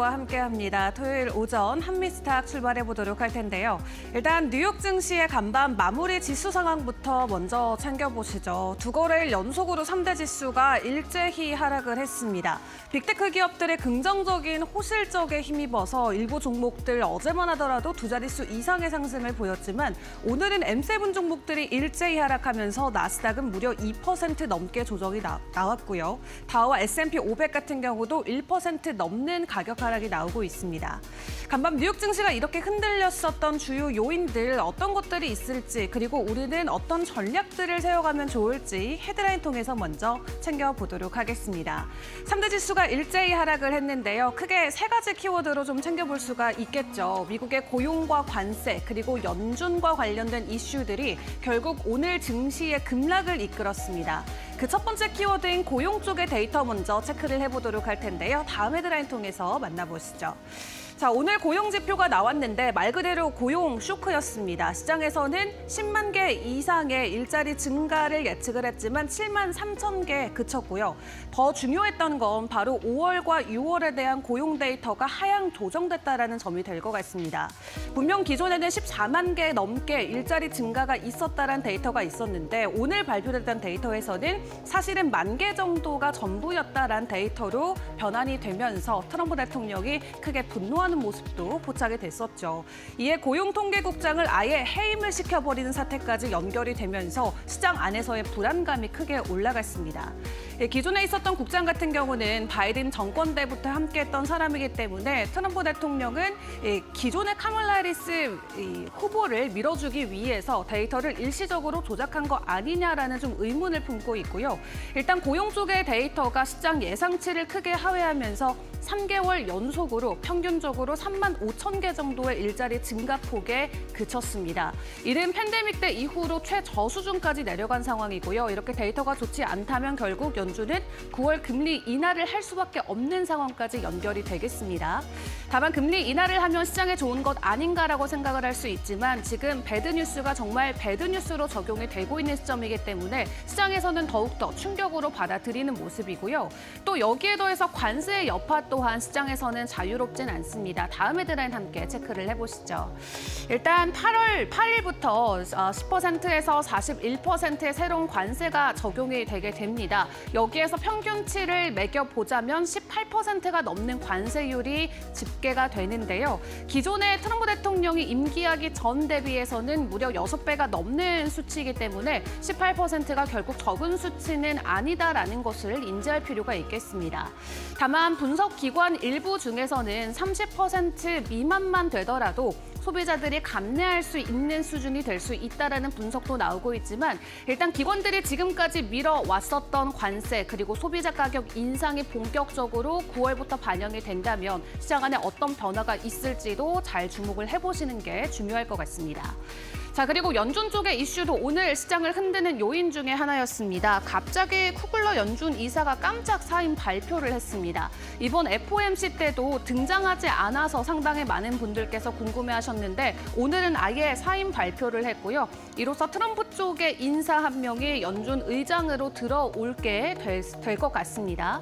정보전과 함께합니다. 토요일 오전 한미스탁 출발해 보도록 할 텐데요. 일단 뉴욕 증시의 간밤 마무리 지수 상황부터 먼저 챙겨보시죠. 두 거래일 연속으로 3대 지수가 일제히 하락을 했습니다. 빅테크 기업들의 긍정적인 호실적에 힘입어서 일부 종목들 어제만 하더라도 두 자릿수 이상의 상승을 보였지만 오늘은 M7 종목들이 일제히 하락하면서 나스닥은 무려 2% 넘게 조정이 나왔고요. 다우와 S&P 500 같은 경우도 1% 넘는 가격 하락이 나오고 있습니다. 간밤 뉴욕 증시가 이렇게 흔들렸었던 주요 요인들 어떤 것들이 있을지 그리고 우리는 어떤 전략들을 세워가면 좋을지 헤드라인 통해서 먼저 챙겨보도록 하겠습니다. 3대 지수가 일제히 하락을 했는데요. 크게 세 가지 키워드로 좀 챙겨볼 수가 있겠죠. 미국의 고용과 관세 그리고 연준과 관련된 이슈들이 결국 오늘 증시의 급락을 이끌었습니다. 그 첫 번째 키워드인 고용 쪽의 데이터 먼저 체크를 해보도록 할 텐데요. 다음 헤드라인 통해서 만나보시죠. 자, 오늘 고용 지표가 나왔는데 말 그대로 고용 쇼크였습니다. 시장에서는 10만 개 이상의 일자리 증가를 예측을 했지만 7만 3천 개 그쳤고요. 더 중요했던 건 바로 5월과 6월에 대한 고용 데이터가 하향 조정됐다라는 점이 될 것 같습니다. 분명 기존에는 14만 개 넘게 일자리 증가가 있었다라는 데이터가 있었는데 오늘 발표됐던 데이터에서는 사실은 1만 개 정도가 전부였다라는 데이터로 변환이 되면서 트럼프 대통령이 크게 분노하는 모습도 포착이 됐었죠. 이에 고용통계국장을 아예 해임을 시켜버리는 사태까지 연결이 되면서 시장 안에서의 불안감이 크게 올라갔습니다. 기존에 있었던 국장 같은 경우는 바이든 정권 때부터 함께했던 사람이기 때문에 트럼프 대통령은 기존의 카멀라 해리스 후보를 밀어주기 위해서 데이터를 일시적으로 조작한 거 아니냐라는 좀 의문을 품고 있고요. 일단 고용 쪽의 데이터가 시장 예상치를 크게 하회하면서 3개월 연속으로 평균적으로 3만 5천 개 정도의 일자리 증가폭에 그쳤습니다. 이른 팬데믹 때 이후로 최저수준까지 내려간 상황이고요. 이렇게 데이터가 좋지 않다면 결국 연준은 9월 금리 인하를 할 수밖에 없는 상황까지 연결이 되겠습니다. 다만 금리 인하를 하면 시장에 좋은 것 아닌가라고 생각을 할 수 있지만 지금 배드뉴스가 정말 배드뉴스로 적용이 되고 있는 시점이기 때문에 시장에서는 더욱더 충격으로 받아들이는 모습이고요. 또 여기에 더해서 관세의 여파 또한 시장에서는 자유롭진 않습니다. 다음 헤드라인 함께 체크를 해보시죠. 일단 8월 8일부터 10%에서 41%의 새로운 관세가 적용이 되게 됩니다. 여기에서 평균치를 매겨보자면 18%가 넘는 관세율이 집계가 되는데요. 기존의 트럼프 대통령이 임기하기 전 대비해서는 무려 6배가 넘는 수치이기 때문에 18%가 결국 적은 수치는 아니다라는 것을 인지할 필요가 있겠습니다. 다만 분석 기관 일부 중에서는 30% 미만만 되더라도 소비자들이 감내할 수 있는 수준이 될 수 있다라는 분석도 나오고 있지만 일단 기관들이 지금까지 미뤄왔었던 관세 그리고 소비자 가격 인상이 본격적으로 9월부터 반영이 된다면 시장 안에 어떤 변화가 있을지도 잘 주목을 해보시는 게 중요할 것 같습니다. 자, 그리고 연준 쪽의 이슈도 오늘 시장을 흔드는 요인 중에 하나였습니다. 갑자기 쿠글러 연준 이사가 깜짝 사임 발표를 했습니다. 이번 FOMC 때도 등장하지 않아서 상당히 많은 분들께서 궁금해하셨는데 오늘은 아예 사임 발표를 했고요. 이로써 트럼프 쪽의 인사 한 명이 연준 의장으로 들어올게 될 것 같습니다.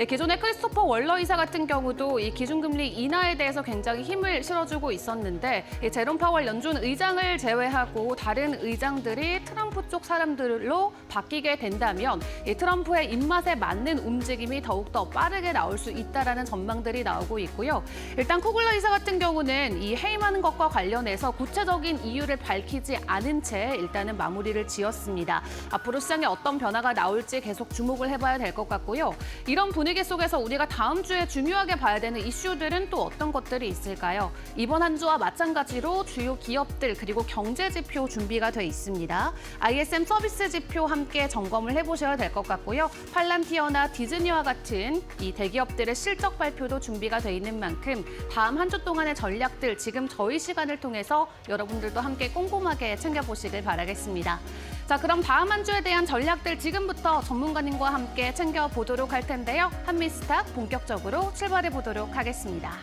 기존의 크리스토퍼 월러 이사 같은 경우도 이 기준금리 인하에 대해서 굉장히 힘을 실어주고 있었는데 제롬 파월 연준 의장을 제외하고 다른 의장들이 트럼프 쪽 사람들로 바뀌게 된다면 이 트럼프의 입맛에 맞는 움직임이 더욱더 빠르게 나올 수 있다라는 전망들이 나오고 있고요. 일단 쿠글러 이사 같은 경우는 이 해임하는 것과 관련해서 구체적인 이유를 밝히지 않은 채 일단은 마무리를 지었습니다. 앞으로 시장에 어떤 변화가 나올지 계속 주목을 해봐야 될 것 같고요. 이런 분위기 속에서 우리가 다음 주에 중요하게 봐야 되는 이슈들은 또 어떤 것들이 있을까요? 이번 한 주와 마찬가지로 주요 기업들 그리고 경제 지표 준비가 돼 있습니다. ISM 서비스 지표 함께 점검을 해보셔야 될 것 같고요. 팔란티어나 디즈니와 같은 이 대기업들의 실적 발표도 준비가 돼 있는 만큼 다음 한 주 동안의 전략들 지금 저희 시간을 통해서 여러분들도 함께 꼼꼼하게 챙겨보시길 바라겠습니다. 자, 그럼 다음 한 주에 대한 전략들 지금부터 전문가님과 함께 챙겨보도록 할 텐데요. 한미스탁 본격적으로 출발해 보도록 하겠습니다.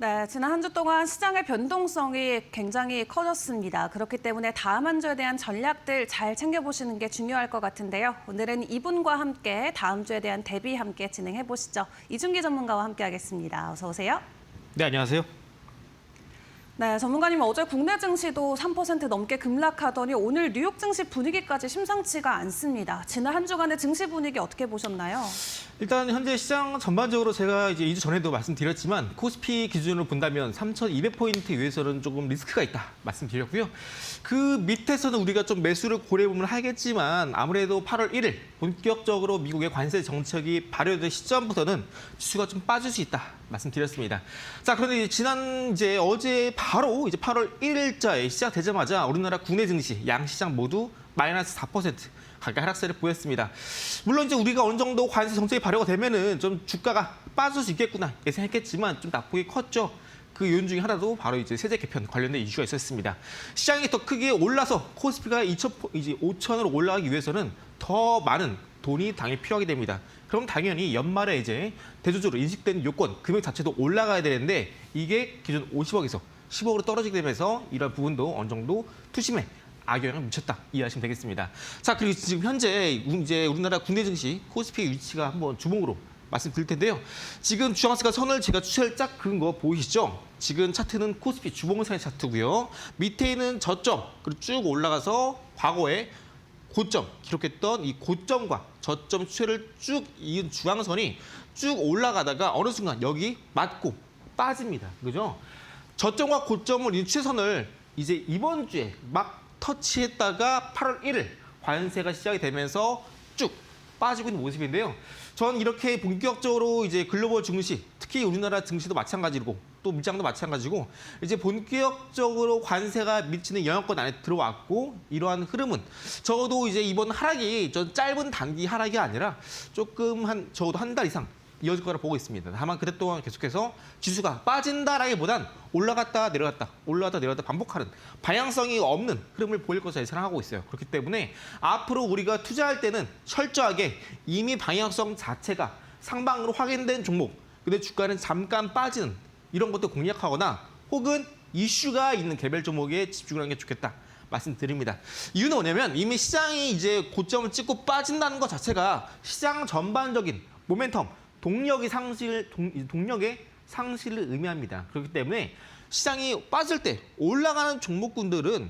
네, 지난 한 주 동안 시장의 변동성이 굉장히 커졌습니다. 그렇기 때문에 다음 한 주에 대한 전략들 잘 챙겨보시는 게 중요할 것 같은데요. 오늘은 이분과 함께 다음 주에 대한 대비 함께 진행해 보시죠. 이준기 전문가와 함께하겠습니다. 어서 오세요. 네, 안녕하세요. 네, 전문가님 어제 국내 증시도 3% 넘게 급락하더니 오늘 뉴욕 증시 분위기까지 심상치가 않습니다. 지난 한 주간의 증시 분위기 어떻게 보셨나요? 일단 현재 시장 전반적으로 제가 이제 2주 전에도 말씀드렸지만 코스피 기준으로 본다면 3,200포인트 위에서는 조금 리스크가 있다 말씀드렸고요. 그 밑에서는 우리가 좀 매수를 고려해보면 하겠지만 아무래도 8월 1일 본격적으로 미국의 관세 정책이 발효된 시점부터는 지수가 좀 빠질 수 있다 말씀드렸습니다. 자, 그런데 이제 어제 바로 이제 8월 1일자에 시작되자마자 우리나라 국내 증시 양시장 모두 마이너스 4% 가격 하락세를 보였습니다. 물론 이제 우리가 어느 정도 관세 정책이 발효가 되면은 좀 주가가 빠질 수 있겠구나 예상했겠지만 좀 낙폭이 컸죠. 그 요인 중에 하나도 바로 이제 세제 개편 관련된 이슈가 있었습니다. 시장이 더 크게 올라서 코스피가 5천으로 올라가기 위해서는 더 많은 돈이 당연히 필요하게 됩니다. 그럼 당연히 연말에 이제 대조적으로 인식된 요건 금액 자체도 올라가야 되는데 이게 기존 50억에서 10억으로 떨어지게 되면서 이런 부분도 어느 정도 투심에 악영향을 미쳤다 이해하시면 되겠습니다. 자, 그리고 지금 현재 이제 우리나라 국내 증시 코스피 위치가 한번 주목으로 말씀드릴 텐데요. 지금 주황색과 선을 제가 추세를 쫙 그은 거 보이시죠? 지금 차트는 코스피 주봉선의 차트고요. 밑에 있는 저점 그리고 쭉 올라가서 과거에 고점 기록했던 이 고점과 저점 추세를 쭉 이은 주황선이 쭉 올라가다가 어느 순간 여기 맞고 빠집니다. 그죠? 저점과 고점을 이은 추세선을 이제 이번 주에 막 터치했다가 8월 1일 관세가 시작이 되면서 쭉 빠지고 있는 모습인데요. 전 이렇게 본격적으로 이제 글로벌 증시, 특히 우리나라 증시도 마찬가지고 또 미장도 마찬가지고 이제 본격적으로 관세가 미치는 영향권 안에 들어왔고 이러한 흐름은 적어도 이제 이번 하락이 전 짧은 단기 하락이 아니라 조금 적어도 한 달 이상 이어질 거라 보고 있습니다. 다만 그때 동안 계속해서 지수가 빠진다라기보단 올라갔다 내려갔다 반복하는 방향성이 없는 흐름을 보일 것으로 예상하고 있어요. 그렇기 때문에 앞으로 우리가 투자할 때는 철저하게 이미 방향성 자체가 상방으로 확인된 종목, 근데 주가는 잠깐 빠지는 이런 것도 공략하거나 혹은 이슈가 있는 개별 종목에 집중하는 게 좋겠다. 말씀드립니다. 이유는 뭐냐면 이미 시장이 이제 고점을 찍고 빠진다는 것 자체가 시장 전반적인 모멘텀, 동력의 상실을 의미합니다. 그렇기 때문에 시장이 빠질 때 올라가는 종목군들은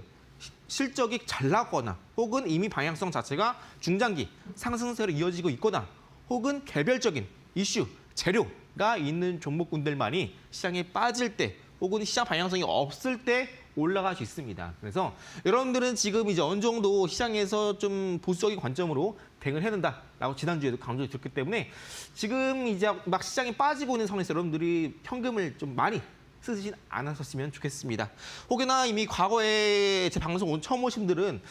실적이 잘 나거나 혹은 이미 방향성 자체가 중장기 상승세로 이어지고 있거나 혹은 개별적인 이슈, 재료가 있는 종목군들만이 시장에 빠질 때 혹은 시장 방향성이 없을 때 올라갈 수 있습니다. 그래서 여러분들은 지금 이제 어느 정도 시장에서 좀 보수적인 관점으로 대응을 해야 된다라고 지난주에도 강조드렸기 때문에 지금 이제 막 시장이 빠지고 있는 상황에서 여러분들이 현금을 좀 많이 쓰진 않았었으면 좋겠습니다. 혹여나 이미 과거에 제 방송 처음 오신 분들은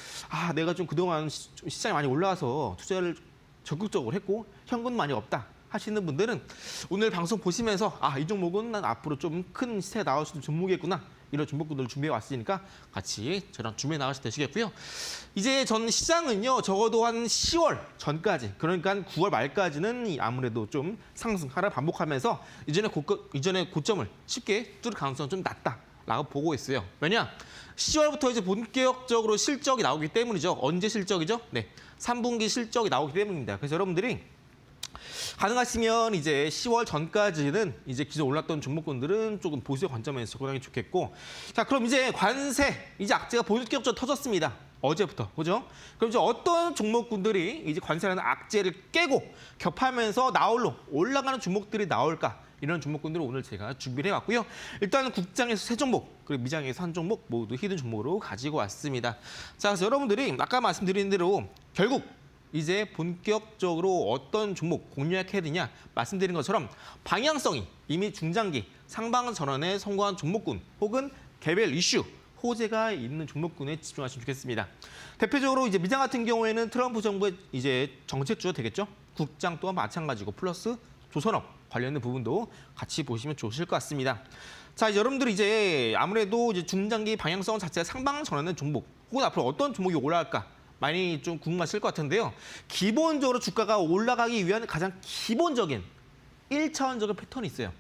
내가 좀 그동안 시장이 많이 올라와서 투자를 적극적으로 했고 현금 많이 없다. 하시는 분들은 오늘 방송 보시면서 이 종목은 난 앞으로 좀 큰 시세가 나올 수 있는 종목이겠구나. 이런 종목들을 준비해 왔으니까 같이 저랑 준비해 나가셔도 되시겠고요. 이제 전 시장은요. 적어도 한 10월 전까지 그러니까 한 9월 말까지는 아무래도 좀 상승 하락 반복하면서 이전의 고점을 쉽게 뚫을 가능성은 좀 낮다라고 보고 있어요. 왜냐? 10월부터 이제 본격적으로 실적이 나오기 때문이죠. 언제 실적이죠? 네, 3분기 실적이 나오기 때문입니다. 그래서 여러분들이 가능하시면 이제 10월 전까지는 이제 기존 올랐던 종목군들은 조금 보수의 관점에서 접근하기 좋겠고, 자, 그럼 이제 관세 이제 악재가 본격적으로 터졌습니다. 어제부터, 그죠? 그럼 이제 어떤 종목군들이 이제 관세라는 악재를 깨고 겹하면서 나홀로 올라가는 종목들이 나올까? 이런 종목군들을 오늘 제가 준비를 해왔고요. 일단 국장에서 3종목, 그리고 미장에서 1종목 모두 히든 종목으로 가지고 왔습니다. 자, 그래서 여러분들이 아까 말씀드린 대로 결국 이제 본격적으로 어떤 종목 공략해야 되냐 말씀드린 것처럼 방향성이 이미 중장기 상방 전환에 성공한 종목군 혹은 개별 이슈 호재가 있는 종목군에 집중하시면 좋겠습니다. 대표적으로 이제 미장 같은 경우에는 트럼프 정부의 이제 정책주가 되겠죠. 국장 또한 마찬가지고 플러스 조선업 관련된 부분도 같이 보시면 좋으실 것 같습니다. 자, 이제 여러분들이 이제 아무래도 이제 중장기 방향성 자체가 상방 전환된 종목 혹은 앞으로 어떤 종목이 올라갈까 많이 좀 궁금하실 것 같은데요. 기본적으로 주가가 올라가기 위한 가장 기본적인 1차원적인 패턴이 있어요.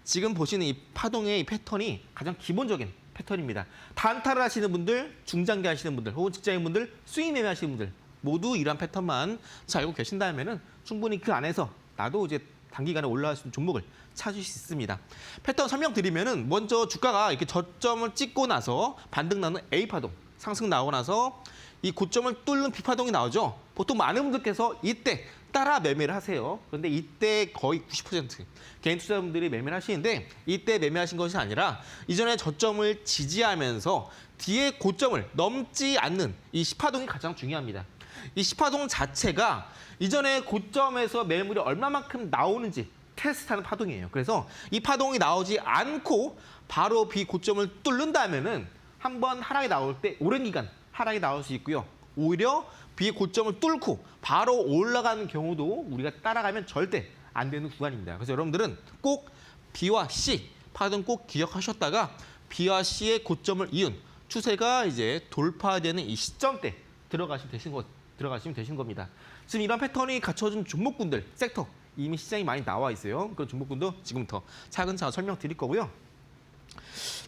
지금 보시는 이 파동의 이 패턴이 가장 기본적인 패턴입니다. 단타를 하시는 분들, 중장기 하시는 분들, 혹은 직장인분들, 스윙 매매 하시는 분들 모두 이러한 패턴만 잘 알고 계신다면은 충분히 그 안에서 나도 이제 단기간에 올라갈 수 있는 종목을 찾을 수 있습니다. 패턴 설명드리면은 먼저 주가가 이렇게 저점을 찍고 나서 반등 나는 A 파동, 상승 나오고 나서 이 고점을 뚫는 B 파동이 나오죠. 보통 많은 분들께서 이때 따라 매매를 하세요. 그런데 이때 거의 90% 개인 투자자분들이 매매를 하시는데 이때 매매하신 것이 아니라 이전에 저점을 지지하면서 뒤에 고점을 넘지 않는 이 C파동이 가장 중요합니다. 이 C파동 자체가 이전에 고점에서 매물이 얼마만큼 나오는지 테스트하는 파동이에요. 그래서 이 파동이 나오지 않고 바로 비고점을 뚫는다면은 한번 하락이 나올 때 오랜 기간 하락이 나올 수 있고요. 오히려 비고점을 뚫고 바로 올라가는 경우도 우리가 따라가면 절대 안 되는 구간입니다. 그래서 여러분들은 꼭 B와 C 파동 꼭 기억하셨다가 B와 C의 고점을 이은 추세가 이제 돌파되는 이 시점대 들어가시면 되신 겁니다. 지금 이런 패턴이 갖춰진 종목군들, 섹터 이미 시장이 많이 나와 있어요. 그런 종목군도 지금부터 차근차근 설명드릴 거고요.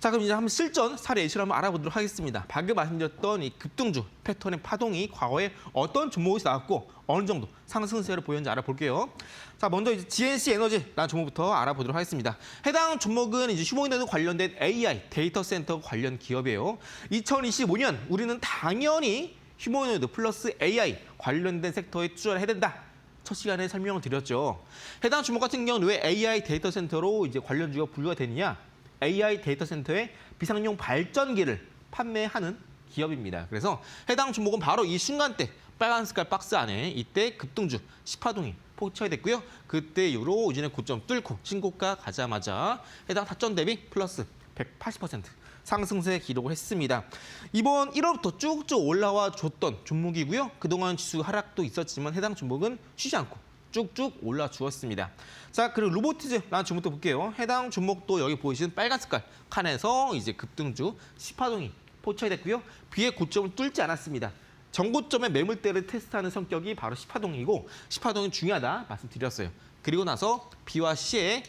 자, 그럼 이제 한번 실전 사례 예시를 한번 알아보도록 하겠습니다. 방금 말씀드렸던 이 급등주 패턴의 파동이 과거에 어떤 종목에서 나왔고 어느 정도 상승세를 보였는지 알아볼게요. 자, 먼저 이제 GNC 에너지라는 종목부터 알아보도록 하겠습니다. 해당 종목은 이제 휴머노이드 관련된 AI 데이터 센터 관련 기업이에요. 2025년 우리는 당연히 휴머노이드 플러스 AI 관련된 섹터에 투자를 해야 된다. 첫 시간에 설명을 드렸죠. 해당 종목 같은 경우는 왜 AI 데이터 센터로 이제 관련주가 분류가 되느냐? AI 데이터 센터의 비상용 발전기를 판매하는 기업입니다. 그래서 해당 종목은 바로 이 순간대 빨간 색깔 박스 안에 이때 급등주 10파동이 포착이 됐고요. 그때 이후로 이전에 고점 뚫고 신고가 가자마자 해당 타점 대비 플러스 180% 상승세 기록을 했습니다. 이번 1월부터 쭉쭉 올라와 줬던 종목이고요. 그동안 지수 하락도 있었지만 해당 종목은 쉬지 않고 쭉쭉 올라 주었습니다. 자, 그리고 로보티즈라는 종목도 볼게요. 해당 종목도 여기 보이시는 빨간 색깔 칸에서 이제 급등주 10파동이 포착이 됐고요. B의 고점을 뚫지 않았습니다. 전고점의 매물대를 테스트하는 성격이 바로 10파동이고 10파동이 중요하다 말씀드렸어요. 그리고 나서 B와 C의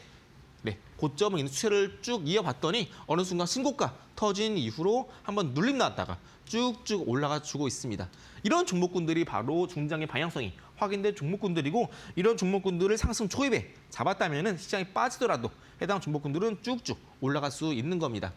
고점을 있는 추세를 쭉 이어봤더니 어느 순간 신고가 터진 이후로 한번 눌림 나왔다가 쭉쭉 올라가 주고 있습니다. 이런 종목군들이 바로 중장기 방향성이 확인된 종목군들이고 이런 종목군들을 상승 초입에 잡았다면 시장이 빠지더라도 해당 종목군들은 쭉쭉 올라갈 수 있는 겁니다.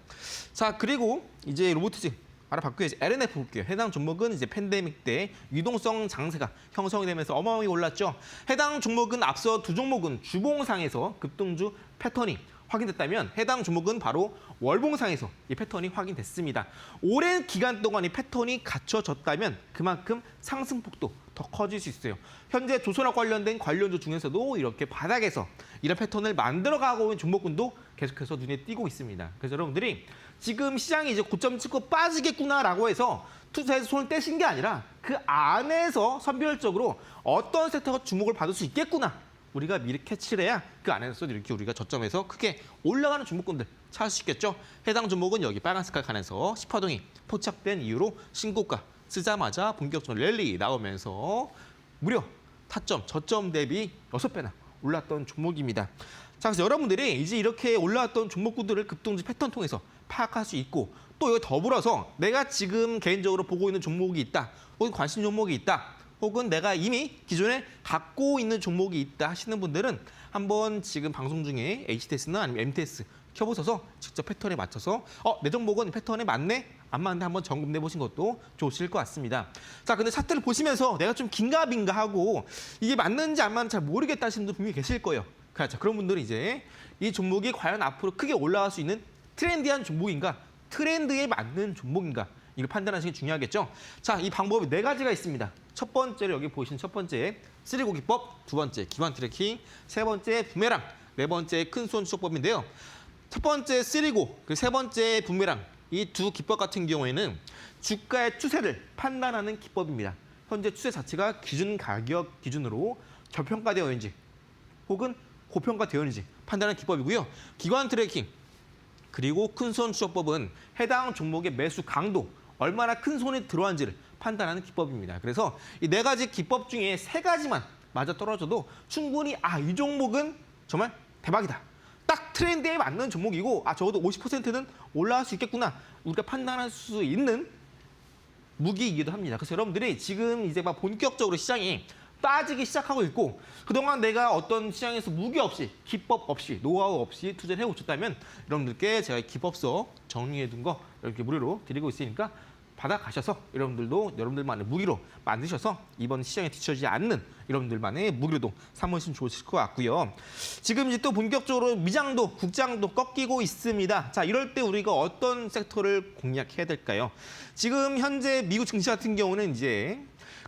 자, 그리고 이제 로보티즈 알아봤고요. 이제 LNF 볼게요. 해당 종목은 이제 팬데믹 때 유동성 장세가 형성이 되면서 어마어마하게 올랐죠. 해당 종목은 앞서 두 종목은 주봉상에서 급등주 패턴이 확인됐다면 해당 종목은 바로 월봉상에서 이 패턴이 확인됐습니다. 오랜 기간 동안 이 패턴이 갖춰졌다면 그만큼 상승폭도 더 커질 수 있어요. 현재 조선업 관련된 관련주 중에서도 이렇게 바닥에서 이런 패턴을 만들어가고 있는 종목군도 계속해서 눈에 띄고 있습니다. 그래서 여러분들이 지금 시장이 이제 고점 찍고 빠지겠구나라고 해서 투자에서 손을 떼신 게 아니라 그 안에서 선별적으로 어떤 섹터가 주목을 받을 수 있겠구나. 우리가 미리 캐치를 해야 그 안에서 이렇게 우리가 저점에서 크게 올라가는 종목군들 찾을 수 있겠죠. 해당 종목은 여기 빨간 색깔 칸에서 10파동이 포착된 이후로 신고가 쓰자마자 본격적으로 랠리 나오면서 무려 타점, 저점 대비 6배나 올랐던 종목입니다. 자, 그래서 여러분들이 이제 이렇게 올라왔던 종목군들을 급등주 패턴 통해서 파악할 수 있고 또 여기 더불어서 내가 지금 개인적으로 보고 있는 종목이 있다. 혹은 관심 종목이 있다. 혹은 내가 이미 기존에 갖고 있는 종목이 있다 하시는 분들은 한번 지금 방송 중에 HTS나 아니면 MTS 켜보셔서 직접 패턴에 맞춰서 내 종목은 패턴에 맞네? 안 맞는데 한번 점검해 보신 것도 좋으실 것 같습니다. 자, 근데 차트를 보시면서 내가 좀 긴가민가 하고 이게 맞는지 안 맞는지 잘 모르겠다 하시는 분들 분명히 계실 거예요. 그렇죠. 그런 분들은 이제 이 종목이 과연 앞으로 크게 올라갈 수 있는 트렌디한 종목인가? 트렌드에 맞는 종목인가? 이걸 판단하시는 게 중요하겠죠. 자, 이 방법이 4가지가 있습니다. 첫 번째로 여기 보시는 첫 번째 쓰리고 기법, 두 번째 기관 트래킹, 세 번째 부메랑, 네 번째 큰손 추적법인데요. 첫 번째 쓰리고, 그리고 세 번째 부메랑 이 두 기법 같은 경우에는 주가의 추세를 판단하는 기법입니다. 현재 추세 자체가 기준 가격 기준으로 저평가되어 있는지 혹은 고평가되어 있는지 판단하는 기법이고요. 기관 트래킹 그리고 큰손 추적법은 해당 종목의 매수 강도, 얼마나 큰 손이 들어왔는지를 판단하는 기법입니다. 그래서 이 4가지 기법 중에 3가지만 맞아 떨어져도 충분히 이 종목은 정말 대박이다. 딱 트렌드에 맞는 종목이고 적어도 50%는 올라갈 수 있겠구나. 우리가 판단할 수 있는 무기이기도 합니다. 그래서 여러분들이 지금 이제 막 본격적으로 시장이 빠지기 시작하고 있고 그동안 내가 어떤 시장에서 무기 없이, 기법 없이, 노하우 없이 투자를 해오셨다면 여러분들께 제가 기법서 정리해둔 거 이렇게 무료로 드리고 있으니까 받아가셔서 여러분들도 여러분들만의 무기로 만드셔서 이번 시장에 뒤처지지 않는 여러분들만의 무기로도 삼으시면 좋으실 것 같고요. 지금 이제 또 본격적으로 미장도, 국장도 꺾이고 있습니다. 자, 이럴 때 우리가 어떤 섹터를 공략해야 될까요? 지금 현재 미국 증시 같은 경우는 이제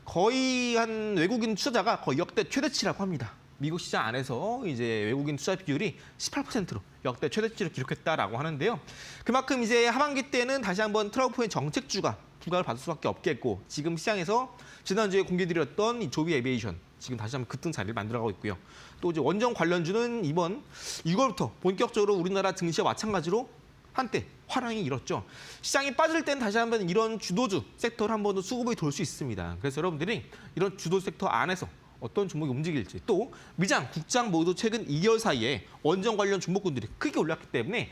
거의 한 외국인 투자자가 거의 역대 최대치라고 합니다. 미국 시장 안에서 이제 외국인 투자 비율이 18%로 역대 최대치를 기록했다라고 하는데요. 그만큼 이제 하반기 때는 다시 한번 트럼프의 정책주가 부각을 받을 수밖에 없겠고 지금 시장에서 지난주에 공개드렸던 이 조비 에비에이션 지금 다시 한번 급등 자리를 만들어가고 있고요. 또 이제 원전 관련주는 이번 6월부터 본격적으로 우리나라 증시와 마찬가지로 한때 화랑이 일었죠. 시장이 빠질 땐 다시 한번 이런 주도주 섹터를 한 번 더 수급이 돌 수 있습니다. 그래서 여러분들이 이런 주도 섹터 안에서 어떤 종목이 움직일지 또 미장, 국장 모두 최근 2개월 사이에 원전 관련 종목군들이 크게 올랐기 때문에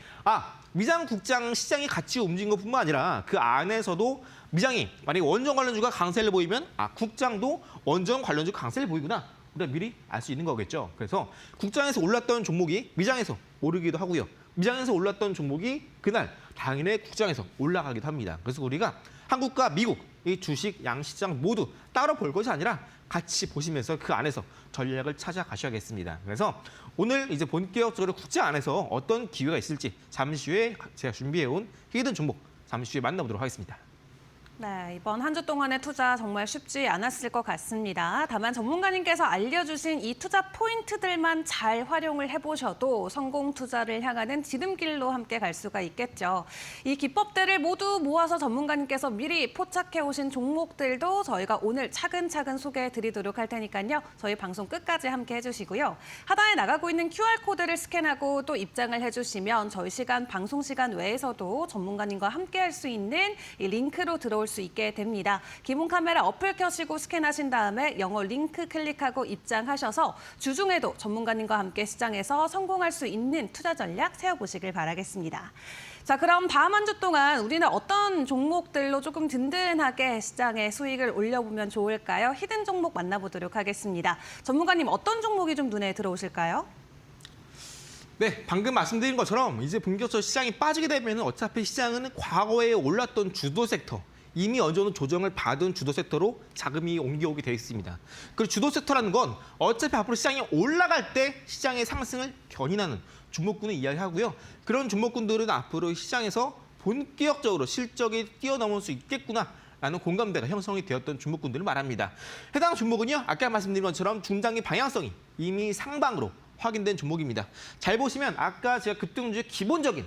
미장, 국장 시장이 같이 움직인 것뿐만 아니라 그 안에서도 미장이 만약에 원전 관련주가 강세를 보이면 국장도 원전 관련주 강세를 보이구나. 우리가 미리 알 수 있는 거겠죠. 그래서 국장에서 올랐던 종목이 미장에서 오르기도 하고요. 미장에서 올랐던 종목이 그날 당일에 국장에서 올라가기도 합니다. 그래서 우리가 한국과 미국 이 주식 양시장 모두 따로 볼 것이 아니라 같이 보시면서 그 안에서 전략을 찾아가셔야겠습니다. 그래서 오늘 이제 본격적으로 국장 안에서 어떤 기회가 있을지 잠시 후에 제가 준비해온 히든 종목 잠시 후에 만나보도록 하겠습니다. 네, 이번 한 주 동안의 투자 정말 쉽지 않았을 것 같습니다. 다만 전문가님께서 알려주신 이 투자 포인트들만 잘 활용을 해보셔도 성공 투자를 향하는 지름길로 함께 갈 수가 있겠죠. 이 기법들을 모두 모아서 전문가님께서 미리 포착해 오신 종목들도 저희가 오늘 차근차근 소개해 드리도록 할 테니까요. 저희 방송 끝까지 함께 해주시고요. 하단에 나가고 있는 QR코드를 스캔하고 또 입장을 해주시면 저희 방송 시간 외에서도 전문가님과 함께 할 수 있는 이 링크로 들어올 수 있게 됩니다. 기본 카메라 어플 켜시고 스캔하신 다음에 영어 링크 클릭하고 입장하셔서 주중에도 전문가님과 함께 시장에서 성공할 수 있는 투자 전략 세워보시길 바라겠습니다. 자, 그럼 다음 한 주 동안 우리는 어떤 종목들로 조금 든든하게 시장의 수익을 올려보면 좋을까요? 히든 종목 만나보도록 하겠습니다. 전문가님 어떤 종목이 좀 눈에 들어오실까요? 네, 방금 말씀드린 것처럼 이제 본격적으로 시장이 빠지게 되면 어차피 시장은 과거에 올랐던 주도 섹터 이미 어느 정도 조정을 받은 주도 섹터로 자금이 옮겨오게 되어 있습니다. 그리고 주도 섹터라는 건 어차피 앞으로 시장이 올라갈 때 시장의 상승을 견인하는 종목군을 이야기하고요. 그런 종목군들은 앞으로 시장에서 본격적으로 실적이 뛰어넘을 수 있겠구나라는 공감대가 형성이 되었던 종목군들을 말합니다. 해당 종목은요, 아까 말씀드린 것처럼 중장기 방향성이 이미 상방으로 확인된 종목입니다. 잘 보시면 아까 제가 급등주의 기본적인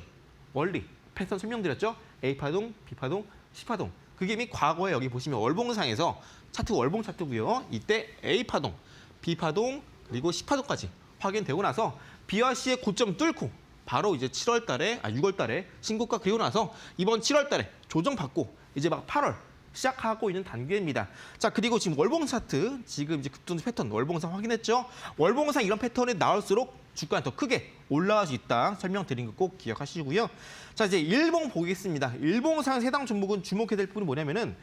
원리, 패턴 설명드렸죠? A파동, B파동, C파동. 그게 이미 과거에 여기 보시면 월봉상에서 차트 월봉 차트고요. 이때 A파동, B파동, 그리고 C파동까지 확인되고 나서 B와 C의 고점 뚫고 바로 이제 6월 달에 신고가 그리고 나서 이번 7월 달에 조정받고 이제 막 8월 시작하고 있는 단계입니다. 자, 그리고 지금 월봉 차트, 지금 이제 급등주 패턴 월봉상 확인했죠? 월봉상 이런 패턴이 나올수록 주가는 더 크게 올라갈 수 있다 설명드린 거 꼭 기억하시고요. 자, 이제 일봉 보겠습니다. 일봉상 해당 종목은 주목해야 될 부분이 뭐냐면은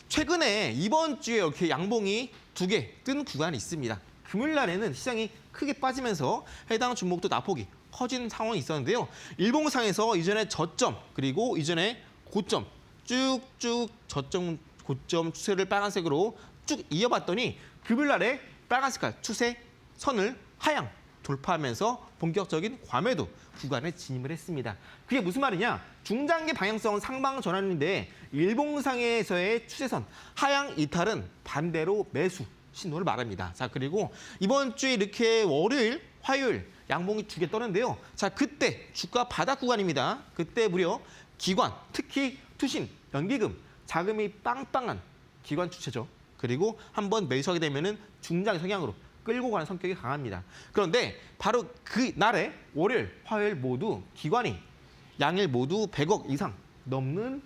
최근에 이번 주에 이렇게 양봉이 2개 뜬 구간이 있습니다. 금요일 날에는 시장이 크게 빠지면서 해당 종목도 낙폭이 커진 상황이 있었는데요. 일봉상에서 이전에 저점 그리고 이전에 고점 쭉쭉 저점 고점 추세를 빨간색으로 쭉 이어봤더니 금요일 날에 빨간 색깔 추세 선을 하향 돌파하면서 본격적인 과매도 구간에 진입을 했습니다. 그게 무슨 말이냐? 중장기 방향성은 상방 전환인데 일봉상에서의 추세선 하향 이탈은 반대로 매수 신호를 말합니다. 자, 그리고 이번 주에 이렇게 월요일, 화요일 양봉이 2개 떠는데요. 자, 그때 주가 바닥 구간입니다. 그때 무려 기관, 특히 투신, 연기금, 자금이 빵빵한 기관 주체죠. 그리고 한번 매수하게 되면은 중장기 성향으로 끌고 가는 성격이 강합니다. 그런데 바로 그 날에 월요일, 화요일 모두 기관이 양일 모두 100억 이상 넘는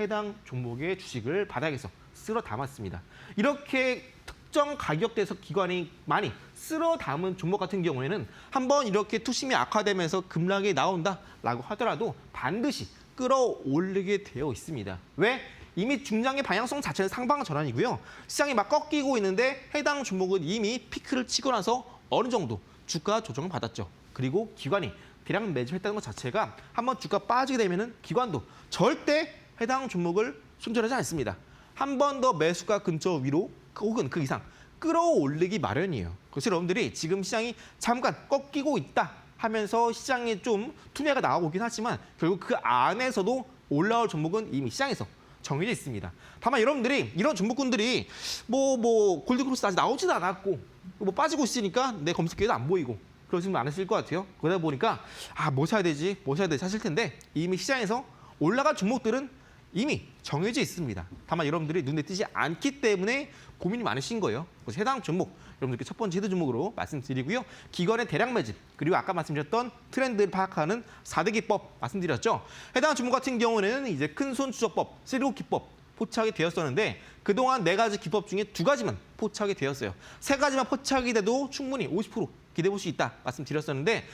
해당 종목의 주식을 바닥에서 쓸어 담았습니다. 이렇게 특정 가격대에서 기관이 많이 쓸어 담은 종목 같은 경우에는 한번 이렇게 투심이 악화되면서 급락이 나온다라고 하더라도 반드시 끌어올리게 되어 있습니다. 왜? 이미 중장의 방향성 자체는 상방 전환이고요. 시장이 막 꺾이고 있는데 해당 종목은 이미 피크를 치고 나서 어느 정도 주가 조정을 받았죠. 그리고 기관이 대량 매집했다는 것 자체가 한번 주가 빠지게 되면은 기관도 절대 해당 종목을 손절하지 않습니다. 한 번 더 매수가 근처 위로 혹은 그 이상 끌어올리기 마련이에요. 그래서 여러분들이 지금 시장이 잠깐 꺾이고 있다 하면서 시장에 좀 투매가 나오고 있긴 하지만 결국 그 안에서도 올라올 종목은 이미 시장에서 정해져 있습니다. 다만 여러분들이 이런 종목군들이 골드크로스 아직 나오지도 않았고 뭐 빠지고 있으니까 내 검색기에도 안 보이고 그러시면 안 했을 것 같아요. 그러다 보니까 뭐 사야 되지 하실 텐데 이미 시장에서 올라갈 종목들은 이미 정해져 있습니다. 다만 여러분들이 눈에 띄지 않기 때문에 고민이 많으신 거예요. 그래서 해당 종목 여러분들께 첫 번째 헤드 종목으로 말씀드리고요. 기관의 대량 매집 그리고 아까 말씀드렸던 트렌드를 파악하는 4대 기법 말씀드렸죠. 해당 종목 같은 경우는 이제 큰손 추적법, 세리오 기법 포착이 되었었는데 그동안 4가지 기법 중에 2가지만 포착이 되었어요. 3가지만 포착이 돼도 충분히 50% 기대해 볼 수 있다 말씀드렸었는데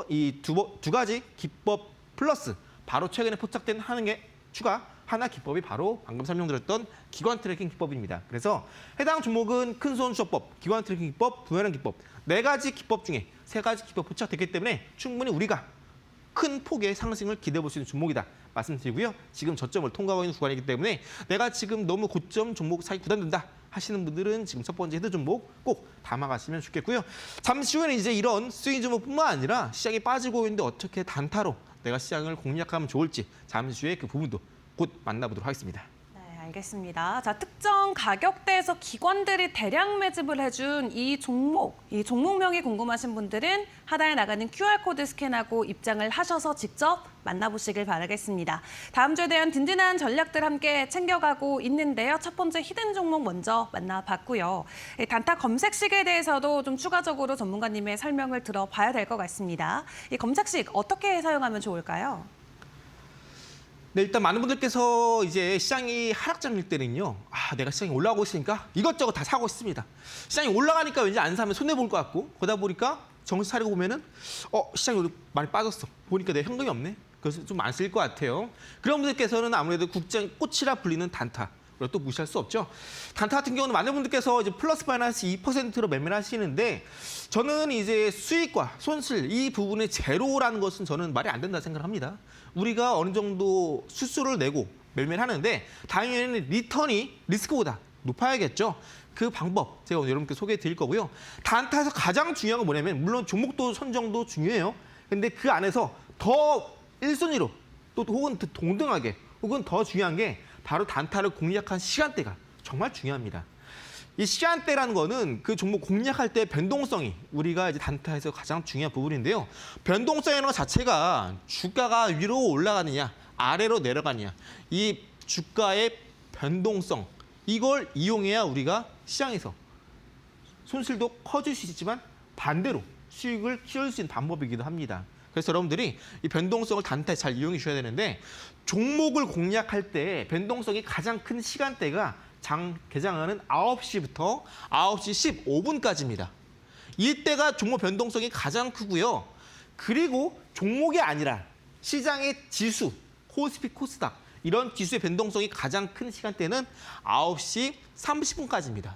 이 두 가지 기법 플러스 바로 최근에 포착된 하는 게 추가 하나 기법이 바로 방금 설명드렸던 기관 트래킹 기법입니다. 그래서 해당 종목은 큰손 추적법, 기관 트래킹 기법, 분할형 기법 4가지 기법 중에 3가지 기법 포착됐기 때문에 충분히 우리가 큰 폭의 상승을 기대해 볼 수 있는 종목이다 말씀드리고요. 지금 저점을 통과하고 있는 구간이기 때문에 내가 지금 너무 고점 종목 사기 부담된다 하시는 분들은 지금 첫 번째 헤드 종목 꼭 담아가시면 좋겠고요. 잠시 후에는 이제 이런 스윙 종목뿐만 아니라 시장이 빠지고 있는데 어떻게 단타로 내가 시장을 공략하면 좋을지 잠시 후에 그 부분도 곧 만나보도록 하겠습니다. 네, 알겠습니다. 자, 특정 가격대에서 기관들이 대량 매집을 해준 이 종목명이 궁금하신 분들은 하단에 나가는 QR코드 스캔하고 입장을 하셔서 직접 만나보시길 바라겠습니다. 다음 주에 대한 든든한 전략들 함께 챙겨가고 있는데요. 첫 번째 히든 종목 먼저 만나봤고요. 단타 검색식에 대해서도 좀 추가적으로 전문가님의 설명을 들어봐야 될 것 같습니다. 이 검색식 어떻게 사용하면 좋을까요? 네, 일단 많은 분들께서 이제 시장이 하락장일 때는요. 내가 시장이 올라가고 있으니까 이것저것 다 사고 있습니다. 시장이 올라가니까 왠지 안 사면 손해볼 것 같고 그러다 보니까 정신 차리고 보면은 시장이 많이 빠졌어. 보니까 내 현금이 없네. 그래서 좀 안 쓸 것 같아요. 그런 분들께서는 아무래도 국장 꽃이라 불리는 단타. 그리고 또 무시할 수 없죠. 단타 같은 경우는 많은 분들께서 이제 플러스 마이너스 2%로 매매를 하시는데 저는 이제 수익과 손실 이 부분의 제로라는 것은 저는 말이 안 된다 생각합니다. 우리가 어느 정도 수수를 내고 매매를 하는데 당연히 리턴이 리스크보다 높아야겠죠. 그 방법 제가 오늘 여러분께 소개해 드릴 거고요. 단타에서 가장 중요한 건 뭐냐면 물론 종목도 선정도 중요해요. 근데 그 안에서 더 1순위로 또 혹은 더 동등하게 혹은 더 중요한 게 바로 단타를 공략한 시간대가 정말 중요합니다. 이 시간대라는 거는 그 종목 공략할 때 변동성이 우리가 이제 단타에서 가장 중요한 부분인데요. 변동성이라는 것 자체가 주가가 위로 올라가느냐 아래로 내려가느냐 이 주가의 변동성 이걸 이용해야 우리가 시장에서 손실도 커질 수 있지만 반대로 수익을 키울 수 있는 방법이기도 합니다. 그래서 여러분들이 이 변동성을 단타에 잘 이용해 주셔야 되는데 종목을 공략할 때 변동성이 가장 큰 시간대가 장 개장하는 9시부터 9시 15분까지입니다. 이때가 종목 변동성이 가장 크고요. 그리고 종목이 아니라 시장의 지수, 코스피, 코스닥 이런 지수의 변동성이 가장 큰 시간대는 9시 30분까지입니다.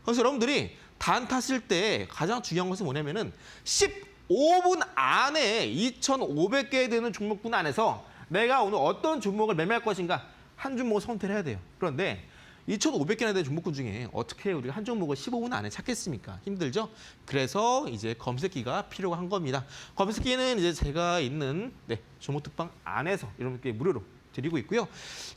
그래서 여러분들이 단타 쓸 때 가장 중요한 것은 뭐냐면은 15분 안에 2,500개 되는 종목군 안에서 내가 오늘 어떤 종목을 매매할 것인가 한 종목을 선택을 해야 돼요. 그런데 2,500개나 되는 종목군 중에 어떻게 우리가 한 종목을 15분 안에 찾겠습니까? 힘들죠? 그래서 이제 검색기가 필요가 한 겁니다. 검색기는 이제 제가 있는 종목 특방 안에서 여러분께 무료로 드리고 있고요.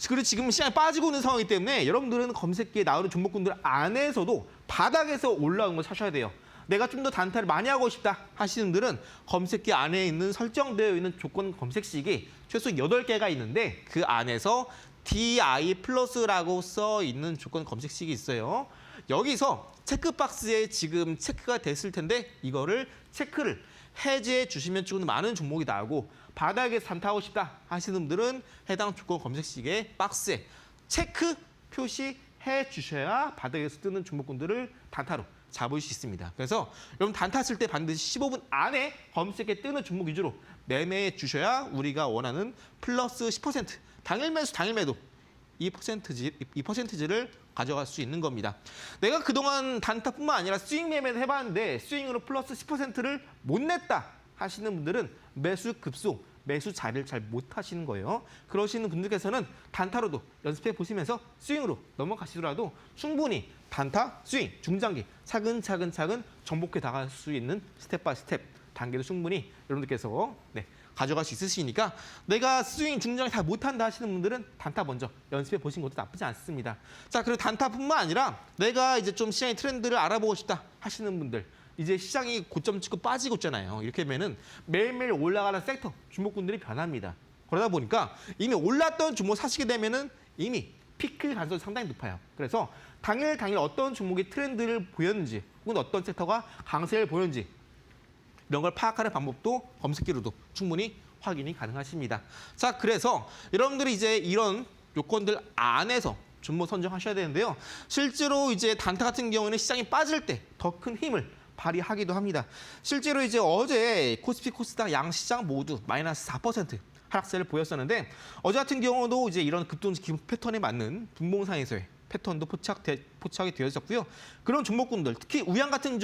그리고 지금 시장이 빠지고 있는 상황이기 때문에 여러분들은 검색기에 나오는 종목군들 안에서도 바닥에서 올라온 걸 사셔야 돼요. 내가 좀 더 단타를 많이 하고 싶다 하시는 분들은 검색기 안에 있는 설정되어 있는 조건 검색식이 최소 8개가 있는데 그 안에서 DI 플러스라고 써 있는 조건 검색식이 있어요. 여기서 체크박스에 지금 체크가 됐을 텐데 이거를 체크를 해제해 주시면 조금 많은 종목이 나오고 바닥에서 단타하고 싶다 하시는 분들은 해당 조건 검색식의 박스에 체크 표시 해주셔야 바닥에서 뜨는 종목군들을 단타로 잡을 수 있습니다. 그래서 여러분 단타 칠 때 반드시 15분 안에 검색에 뜨는 종목 위주로 매매해 주셔야 우리가 원하는 플러스 10% 당일 매수 당일 매도 이 퍼센티지를 가져갈 수 있는 겁니다. 내가 그동안 단타뿐만 아니라 스윙 매매를 해봤는데 스윙으로 플러스 10%를 못 냈다 하시는 분들은 매수 급소, 매수 자리를 잘 못하시는 거예요. 그러시는 분들께서는 단타로도 연습해 보시면서 스윙으로 넘어가시더라도 충분히 단타, 스윙, 중장기 차근차근 정복해 나갈 수 있는 스텝 바이 스텝 단계도 충분히 여러분들께서 가져갈 수 있으시니까 내가 스윙, 중장기 다 못한다 하시는 분들은 단타 먼저 연습해 보신 것도 나쁘지 않습니다. 자, 그리고 단타뿐만 아니라 내가 이제 좀 시장의 트렌드를 알아보고 싶다 하시는 분들 이제 시장이 고점 찍고 빠지고 있잖아요. 이렇게 되면은 매일매일 올라가는 섹터, 주목군들이 변합니다. 그러다 보니까 이미 올랐던 종목 사시게 되면은 이미 피크일 가능성이 상당히 높아요. 그래서 당일 어떤 종목이 트렌드를 보였는지 혹은 어떤 섹터가 강세를 보였는지 이런 걸 파악하는 방법도 검색기로도 충분히 확인이 가능하십니다. 자, 그래서 여러분들이 이제 이런 요건들 안에서 종목 선정하셔야 되는데요. 실제로 이제 단타 같은 경우는 시장이 빠질 때 더 큰 힘을 발휘하기도 합니다. 실제로 이제 어제 코스피 코스닥 양시장 모두 마이너스 4% 하락세를 보였었는데 어제 같은 경우도 이제 이런 급등지 기본 패턴에 맞는 분봉상에서의 패턴도 포착이 되어 있었고요. 그런 종목군들 특히 우양 같은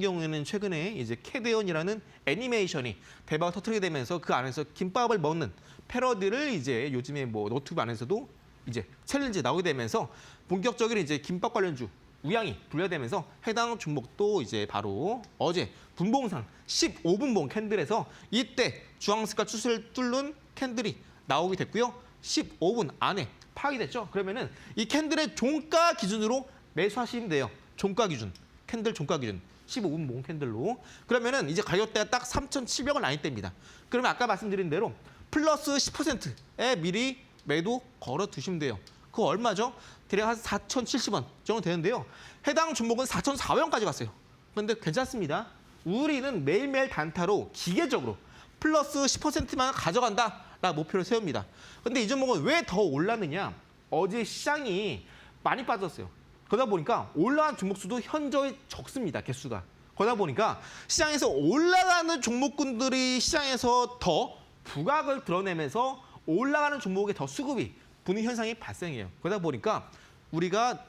경우에는 최근에 이제 캐대언이라는 애니메이션이 대박을 터뜨리게 되면서 그 안에서 김밥을 먹는 패러디를 이제 요즘에 뭐 노트북 안에서도 이제 챌린지 나오게 되면서 본격적으로 이제 김밥 관련주 우양이 분류되면서 해당 종목도 이제 바로 어제 분봉상 15분봉 캔들에서 이때 주황색깔 추세를 뚫는 캔들이 나오게 됐고요. 15분 안에 파악이 됐죠. 그러면은 이 캔들의 종가 기준으로 매수하시면 돼요. 종가 기준, 캔들 종가 기준 15분봉 캔들로. 그러면은 이제 가격대가 딱 3,700원 라인대입니다. 그러면 아까 말씀드린 대로 플러스 10%에 미리 매도 걸어 두시면 돼요. 그거 얼마죠? 대략 한 4,070원 정도 되는데요. 해당 종목은 4,400원까지 갔어요. 그런데 괜찮습니다. 우리는 매일매일 단타로 기계적으로 플러스 10%만 가져간다라는 목표를 세웁니다. 근데 이 종목은 왜 더 올랐느냐? 어제 시장이 많이 빠졌어요. 그러다 보니까 올라간 종목 수도 현저히 적습니다. 개수가. 그러다 보니까 시장에서 올라가는 종목군들이 시장에서 더 부각을 드러내면서 올라가는 종목에 더 수급이 분위 현상이 발생해요. 그러다 보니까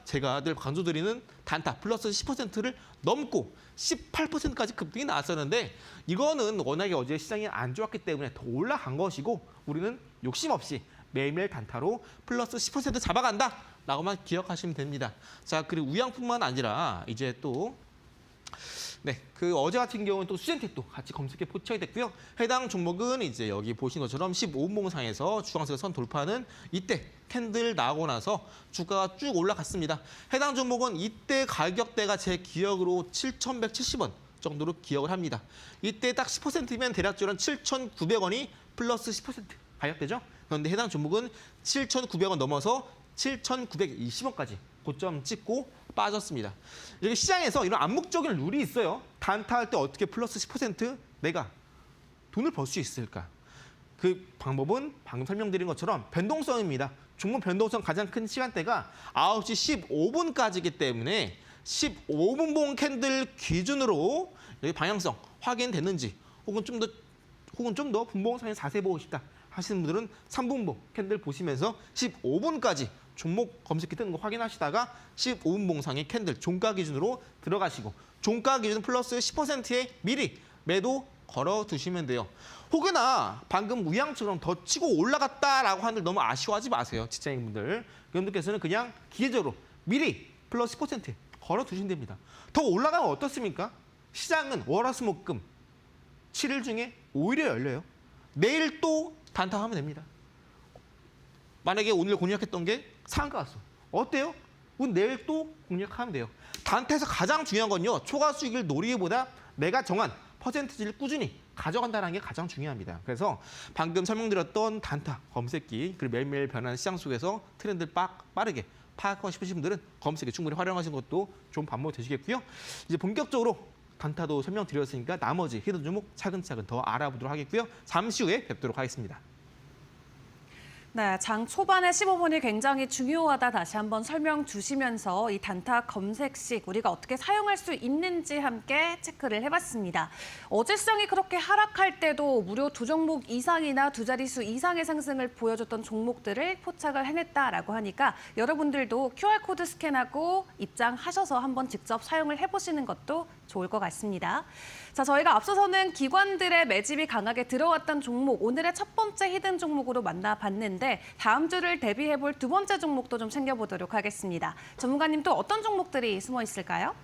제가 늘 강조드리는 단타 플러스 10%를 넘고 18%까지 급등이 나왔었는데 이거는 워낙에 어제 시장이 안 좋았기 때문에 더 올라간 것이고 우리는 욕심 없이 매일매일 단타로 플러스 10% 잡아간다라고만 기억하시면 됩니다. 자, 그리고 우양뿐만 아니라 이제 또 그 어제 같은 경우는 또 수젠텍도 같이 검색에 포착이 됐고요. 해당 종목은 이제 여기 보신 것처럼 15분봉상에서 주황색 선 돌파하는 이때 캔들 나오고 나서 주가가 쭉 올라갔습니다. 해당 종목은 이때 가격대가 제 기억으로 7,170원 정도로 기억을 합니다. 이때 딱 10%면 대략적으로 7,900원이 플러스 10% 가격대죠. 그런데 해당 종목은 7,900원 넘어서 7,920원까지 고점 찍고 빠졌습니다. 이렇게 시장에서 이런 암묵적인 룰이 있어요. 단타할 때 어떻게 플러스 10% 내가 돈을 벌 수 있을까? 그 방법은 방금 설명드린 것처럼 변동성입니다. 종목 변동성 가장 큰 시간대가 9시 15분까지이기 때문에 15분봉 캔들 기준으로 여기 방향성 확인됐는지 혹은 좀 더 분봉상에 자세히 보고 싶다 하시는 분들은 3분봉 캔들 보시면서 15분까지 종목 검색기 뜨는 거 확인하시다가 15분봉상의 캔들 종가 기준으로 들어가시고 종가 기준 플러스 10%에 미리 매도 걸어 두시면 돼요. 혹여나 방금 우양처럼 더 치고 올라갔다라고 하는데 너무 아쉬워하지 마세요. 직장인분들. 여러분들께서는 그냥 기계적으로 미리 플러스 10% 걸어 두시면 됩니다. 더 올라가면 어떻습니까? 시장은 월화수목금 7일 중에 5일에 열려요. 내일 또 단타하면 됩니다. 만약에 오늘 공략했던 게 상한가 왔어. 어때요? 그럼 내일 또 공략하면 돼요. 단타에서 가장 중요한 건요. 초과 수익을 노리기보다 내가 정한 퍼센티지를 꾸준히 가져간다는 게 가장 중요합니다. 그래서 방금 설명드렸던 단타, 검색기, 그리고 매일매일 변하는 시장 속에서 트렌드를 빠르게 파악하고 싶으신 분들은 검색기 충분히 활용하시는 것도 좋은 방법이 되시겠고요. 이제 본격적으로 단타도 설명드렸으니까 나머지 히든 종목 차근차근 더 알아보도록 하겠고요. 잠시 후에 뵙도록 하겠습니다. 네, 장 초반에 15분이 굉장히 중요하다 다시 한번 설명 주시면서 이 단타 검색식 우리가 어떻게 사용할 수 있는지 함께 체크를 해봤습니다. 어제 시장이 그렇게 하락할 때도 무려 2종목 이상이나 2자릿수 이상의 상승을 보여줬던 종목들을 포착을 해냈다라고 하니까 여러분들도 QR코드 스캔하고 입장하셔서 한번 직접 사용을 해보시는 것도 좋을 것 같습니다. 자, 저희가 앞서서는 기관들의 매집이 강하게 들어왔던 종목, 오늘의 첫 번째 히든 종목으로 만나봤는데 다음 주를 대비해볼 두 번째 종목도 좀 챙겨보도록 하겠습니다. 전문가님 또 어떤 종목들이 숨어 있을까요?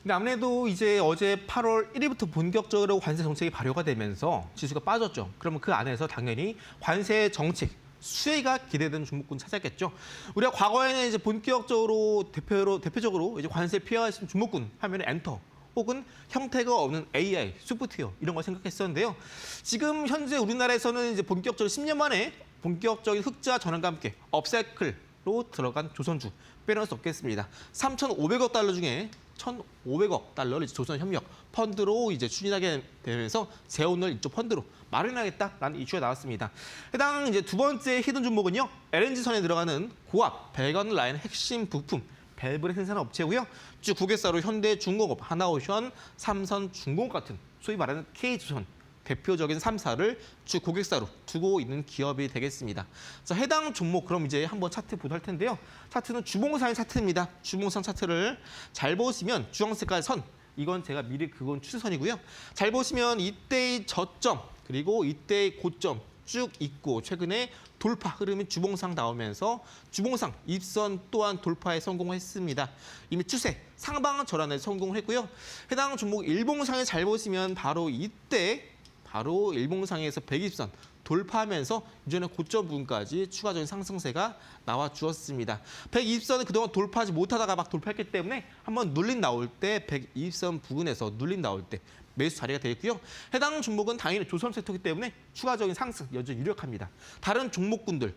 근데 아무래도 이제 어제 8월 1일부터 본격적으로 관세 정책이 발효가 되면서 지수가 빠졌죠. 그러면 그 안에서 당연히 관세 정책 수혜가 기대되는 종목군 찾았겠죠. 우리가 과거에는 이제 본격적으로 대표적으로 이제 관세 피해가 있는 종목군 하면 엔터 혹은 형태가 없는 AI, 소프트웨어 이런 걸 생각했었는데요. 지금 현재 우리나라에서는 이제 본격적으로 10년 만에 본격적인 흑자 전환과 함께 업사이클로 들어간 조선주 빼놓을 수 없겠습니다. 3,500억 달러 중에 1,500억 달러를 조선협력 펀드로 이제 추진하게 되면서 재원을 이쪽 펀드로 마련하겠다라는 이슈가 나왔습니다. 해당 이제 두 번째 히든 종목은요, LNG선에 들어가는 고압 배관 라인 핵심 부품 밸브를 생산한 업체고요. 쭉 고객사로 현대중공업, 하나오션, 삼선중공업 같은 소위 말하는 K조선 대표적인 3사를 쭉 고객사로 두고 있는 기업이 되겠습니다. 자, 해당 종목 그럼 이제 한번 차트 보도록 할 텐데요. 차트는 주봉상의 차트입니다. 주봉상 차트를 잘 보시면 주황 색깔 선, 이건 제가 미리 그건 추세선이고요. 잘 보시면 이때의 저점 그리고 이때의 고점 쭉 있고 최근에 돌파 흐름이 주봉상 나오면서 주봉상 입선 또한 돌파에 성공했습니다. 이미 추세 상방 전환에 성공을 했고요. 해당 종목 일봉상에 잘 보시면 바로 이때 바로 일봉상에서 120선 돌파하면서 이전의 고점 부분까지 추가적인 상승세가 나와 주었습니다. 120선은 그동안 돌파하지 못하다가 막 돌파했기 때문에 한번 눌림 나올 때 120선 부근에서 눌림 나올 때 매수 자리가 되어 있고요. 해당 종목은 당연히 조선 섹터이기 때문에 추가적인 상승 여전히 유력합니다. 다른 종목군들,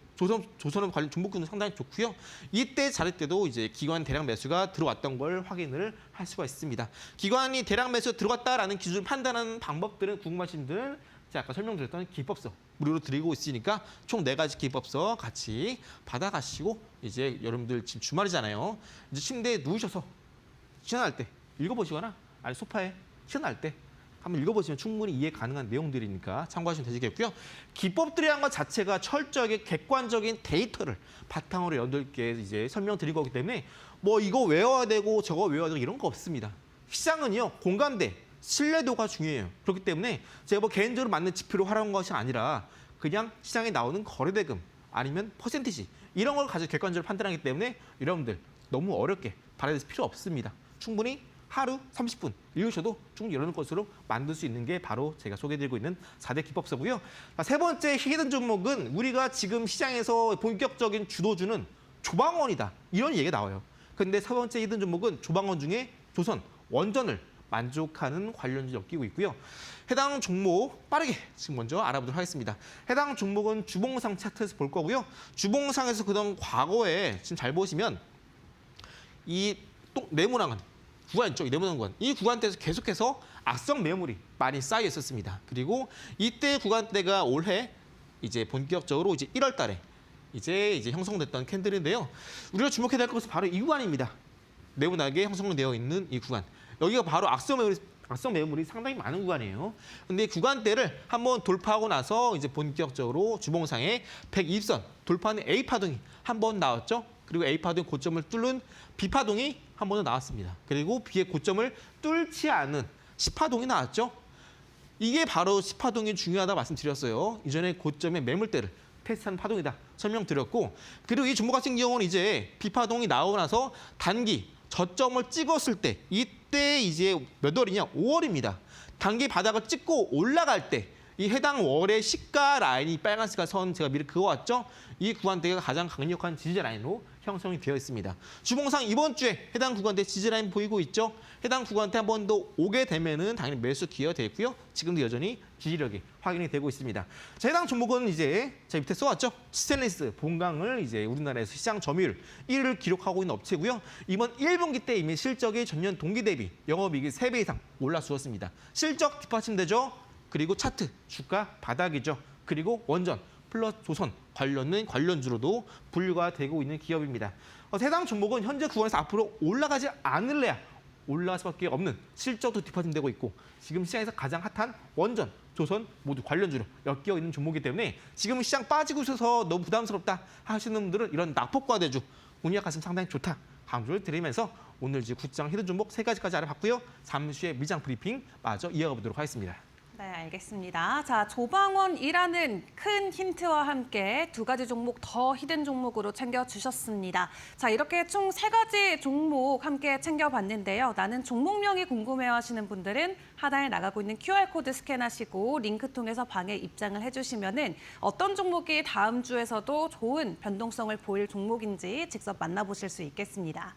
조선업 관련 종목군도 상당히 좋고요. 이때 자리 때도 이제 기관 대량 매수가 들어왔던 걸 확인을 할 수가 있습니다. 기관이 대량 매수 들어왔다라는 기준을 판단하는 방법들은 궁금하신 분들은 제가 아까 설명드렸던 기법서 무료로 드리고 있으니까 총 4가지 기법서 같이 받아가시고 이제 여러분들 지금 주말이잖아요. 이제 침대에 누우셔서 시원할 때 읽어보시거나 아니 소파에 시원할 때 한번 읽어보시면 충분히 이해 가능한 내용들이니까 참고하시면 되시겠고요. 기법들이란 것 자체가 철저하게 객관적인 데이터를 바탕으로 8개 이제 설명드린 거기 때문에 뭐 이거 외워야 되고 저거 외워야 되고 이런 거 없습니다. 시장은요, 공감대, 신뢰도가 중요해요. 그렇기 때문에 제가 뭐 개인적으로 맞는 지표로 활용한 것이 아니라 그냥 시장에 나오는 거래대금 아니면 퍼센티지 이런 걸 가지고 객관적으로 판단하기 때문에 여러분들 너무 어렵게 바라실 필요 없습니다. 충분히 하루 30분 읽으셔도 충분히 이런 것으로 만들 수 있는 게 바로 제가 소개해드리고 있는 4대 기법서고요. 세 번째 히든 종목은 우리가 지금 시장에서 본격적인 주도주는 조방원이다. 이런 얘기가 나와요. 근데 세 번째 히든 종목은 조방원 중에 조선, 원전을 만족하는 관련주를 엮이고 있고요. 해당 종목 빠르게 지금 먼저 알아보도록 하겠습니다. 해당 종목은 주봉상 차트에서 볼 거고요. 주봉상에서 그동안 과거에 지금 잘 보시면 이 또 네모나는 구간 있죠. 네모난 구간. 이 구간대에서 계속해서 악성 매물이 많이 쌓여 있었습니다. 그리고 이때 구간대가 올해 이제 본격적으로 이제 1월 달에 이제 형성됐던 캔들인데요. 우리가 주목해야 될 것은 바로 이 구간입니다. 네모나게 형성되어 있는 이 구간. 여기가 바로 악성 매물이 상당히 많은 구간이에요. 근데 구간대를 한번 돌파하고 나서 이제 본격적으로 주봉상에 120선 돌파하는 A 파동이 한번 나왔죠. 그리고 A 파동 고점을 뚫는 B 파동이 한 번 더 나왔습니다. 그리고 B의 고점을 뚫지 않은 C 파동이 나왔죠. 이게 바로 C 파동이 중요하다 말씀드렸어요. 이전에 고점의 매물대를 테스트한 파동이다 설명드렸고, 그리고 이 종목 같은 경우는 이제 B 파동이 나오고 나서 단기 저점을 찍었을 때 이때 이제 몇 월이냐? 5월입니다. 단기 바닥을 찍고 올라갈 때 이 해당 월의 시가 라인이 빨간색 선 제가 미리 그어왔죠? 이 구간대가 가장 강력한 지지 라인으로 형성이 되어 있습니다. 주봉상 이번 주에 해당 구간대 지지 라인 보이고 있죠? 해당 구간대 한 번 더 오게 되면은 당연히 매수 기회가 되고요. 지금도 여전히 지지력이 확인이 되고 있습니다. 자, 해당 종목은 이제 제 밑에 써왔죠? 스테인리스 본강을 이제 우리나라에서 시장 점유율 1위를 기록하고 있는 업체고요. 이번 1분기 때 이미 실적이 전년 동기 대비 영업이익이 3배 이상 올라주었습니다. 실적 뒷받침되죠? 그리고 차트, 주가 바닥이죠. 그리고 원전, 플러스 조선 관련주로도 분류가 되고 있는 기업입니다. 해당 종목은 현재 구간에서 앞으로 올라가지 않을래야 올라갈 수밖에 없는 실적도 뒷받침되고 있고 지금 시장에서 가장 핫한 원전, 조선 모두 관련주로 엮여 있는 종목이기 때문에 지금 시장 빠지고 있어서 너무 부담스럽다 하시는 분들은 이런 낙폭과대주 운이가 갔으면 상당히 좋다 강조를 드리면서 오늘 이제 굳장 히든 종목 3가지까지 알아봤고요. 잠시 후에 미장 브리핑 마저 이어가 보도록 하겠습니다. 네, 알겠습니다. 자, 조방원이라는 큰 힌트와 함께 2가지 종목 더 히든 종목으로 챙겨주셨습니다. 자, 이렇게 총 3가지 종목 함께 챙겨봤는데요. 나는 종목명이 궁금해하시는 분들은 하단에 나가고 있는 QR코드 스캔하시고 링크 통해서 방에 입장을 해주시면은 어떤 종목이 다음 주에서도 좋은 변동성을 보일 종목인지 직접 만나보실 수 있겠습니다.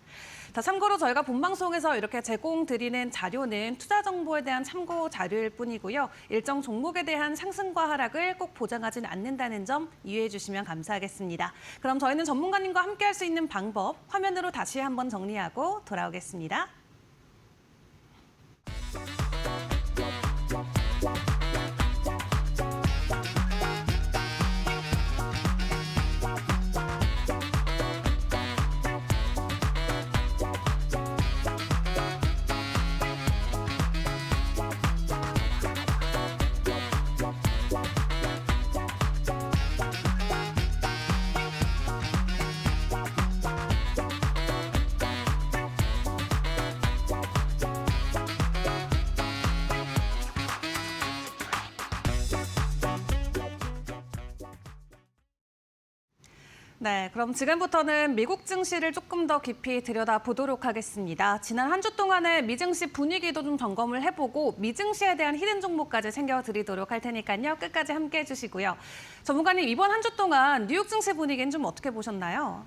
자, 참고로 저희가 본방송에서 이렇게 제공드리는 자료는 투자 정보에 대한 참고 자료일 뿐이고요. 일정 종목에 대한 상승과 하락을 꼭 보장하진 않는다는 점 이해해 주시면 감사하겠습니다. 그럼 저희는 전문가님과 함께 할 수 있는 방법 화면으로 다시 한번 정리하고 돌아오겠습니다. 네, 그럼 지금부터는 미국 증시를 조금 더 깊이 들여다보도록 하겠습니다. 지난 한 주 동안의 미증시 분위기도 좀 점검을 해보고 미증시에 대한 히든 종목까지 챙겨드리도록 할 테니까요. 끝까지 함께해 주시고요. 전문가님, 이번 한 주 동안 뉴욕 증시 분위기는 좀 어떻게 보셨나요?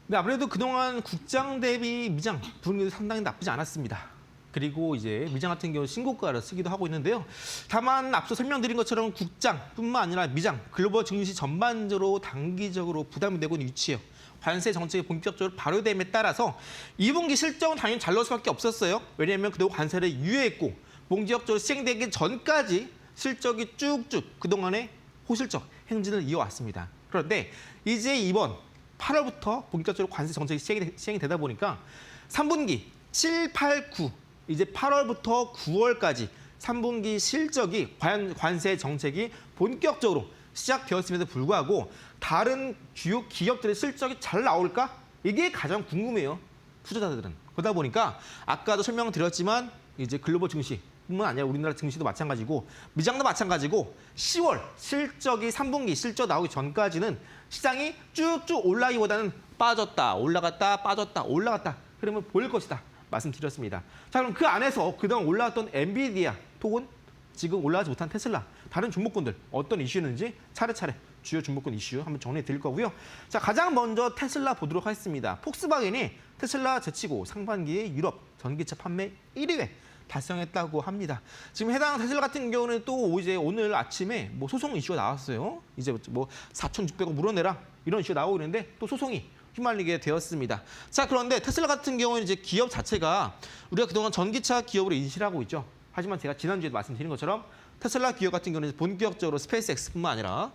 네, 아무래도 그동안 국장 대비 미장 분위기도 상당히 나쁘지 않았습니다. 그리고 이제 미장 같은 경우 신고가를 쓰기도 하고 있는데요. 다만 앞서 설명드린 것처럼 국장뿐만 아니라 미장, 글로벌 증시 전반적으로 단기적으로 부담이 되고 있는 위치예요. 관세 정책이 본격적으로 발효됨에 따라서 2분기 실적은 당연히 잘 나올 수밖에 없었어요. 왜냐하면 그동안 관세를 유예했고 본격적으로 시행되기 전까지 실적이 쭉쭉 그동안의 호실적 행진을 이어왔습니다. 그런데 이제 이번 8월부터 본격적으로 관세 정책이 시행이 되다 보니까 3분기 7, 8, 9 이제 8월부터 9월까지 3분기 실적이 과연 관세 정책이 본격적으로 시작되었음에도 불구하고 다른 주요 기업들의 실적이 잘 나올까? 이게 가장 궁금해요. 투자자들은. 그러다 보니까 아까도 설명드렸지만 이제 글로벌 증시뿐만 아니라 우리나라 증시도 마찬가지고 미장도 마찬가지고 10월 실적이 3분기 실적 나오기 전까지는 시장이 쭉쭉 올라가기보다는 빠졌다, 올라갔다, 빠졌다, 올라갔다. 그러면 보일 것이다. 말씀드렸습니다. 자, 그럼 그 안에서 그동안 올라왔던 엔비디아 혹은 지금 올라가지 못한 테슬라, 다른 종목군들 어떤 이슈였는지 차례차례 주요 종목군 이슈 한번 정리해 드릴 거고요. 자, 가장 먼저 테슬라 보도록 하겠습니다. 폭스바겐이 테슬라 제치고 상반기에 유럽 전기차 판매 1위에 달성했다고 합니다. 지금 해당 테슬라 같은 경우는 또 이제 오늘 아침에 뭐 소송 이슈가 나왔어요. 이제 뭐 4,600억 물어내라 이런 이슈가 나오고 있는데 또 소송이 휘말리게 되었습니다. 자, 그런데 테슬라 같은 경우는 이제 기업 자체가 우리가 그동안 전기차 기업으로 인식을 하고 있죠. 하지만 제가 지난주에도 말씀드린 것처럼 테슬라 기업 같은 경우는 본격적으로 스페이스X뿐만 아니라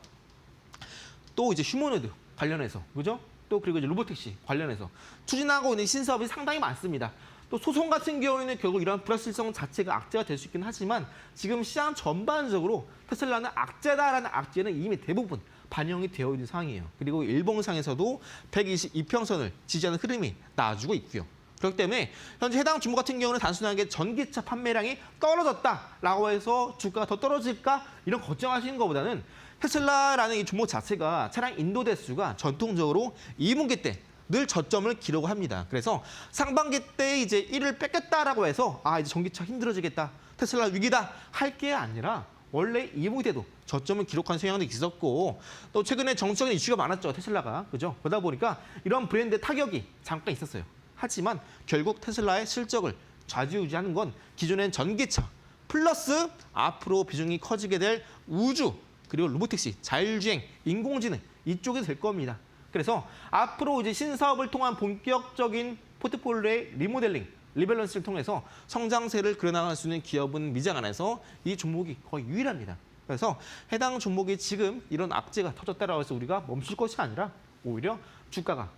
또 이제 휴머노이드 관련해서, 그죠? 또 그리고 이제 로보택시 관련해서 추진하고 있는 신사업이 상당히 많습니다. 또 소송 같은 경우에는 결국 이런 불확실성 자체가 악재가 될 수 있긴 하지만 지금 시장 전반적으로 테슬라는 악재다라는 악재는 이미 대부분 반영이 되어 있는 상황이에요. 그리고 일봉상에서도 122평선을 지지하는 흐름이 나와주고 있고요. 그렇기 때문에 현재 해당 종목 같은 경우는 단순하게 전기차 판매량이 떨어졌다라고 해서 주가가 더 떨어질까 이런 걱정하시는 것보다는 테슬라라는 이 종목 자체가 차량 인도 대수가 전통적으로 2분기 때 늘 저점을 기록합니다. 그래서 상반기 때 이제 1을 뺏겼다라고 해서 이제 전기차 힘들어지겠다, 테슬라 위기다 할 게 아니라 원래 2분기 때도 저점을 기록한 성향도 있었고 또 최근에 정치적인 이슈가 많았죠, 테슬라가. 그죠? 그러다 보니까 이런 브랜드의 타격이 잠깐 있었어요. 하지만 결국 테슬라의 실적을 좌지우지하는 건 기존엔 전기차 플러스 앞으로 비중이 커지게 될 우주 그리고 로보택시, 자율주행, 인공지능 이쪽이 될 겁니다. 그래서 앞으로 이제 신사업을 통한 본격적인 포트폴리오의 리모델링, 리밸런스를 통해서 성장세를 그려나갈 수 있는 기업은 미장 안에서 이 종목이 거의 유일합니다. 그래서 해당 종목이 지금 이런 악재가 터졌다라고 해서 우리가 멈출 것이 아니라 오히려 주가가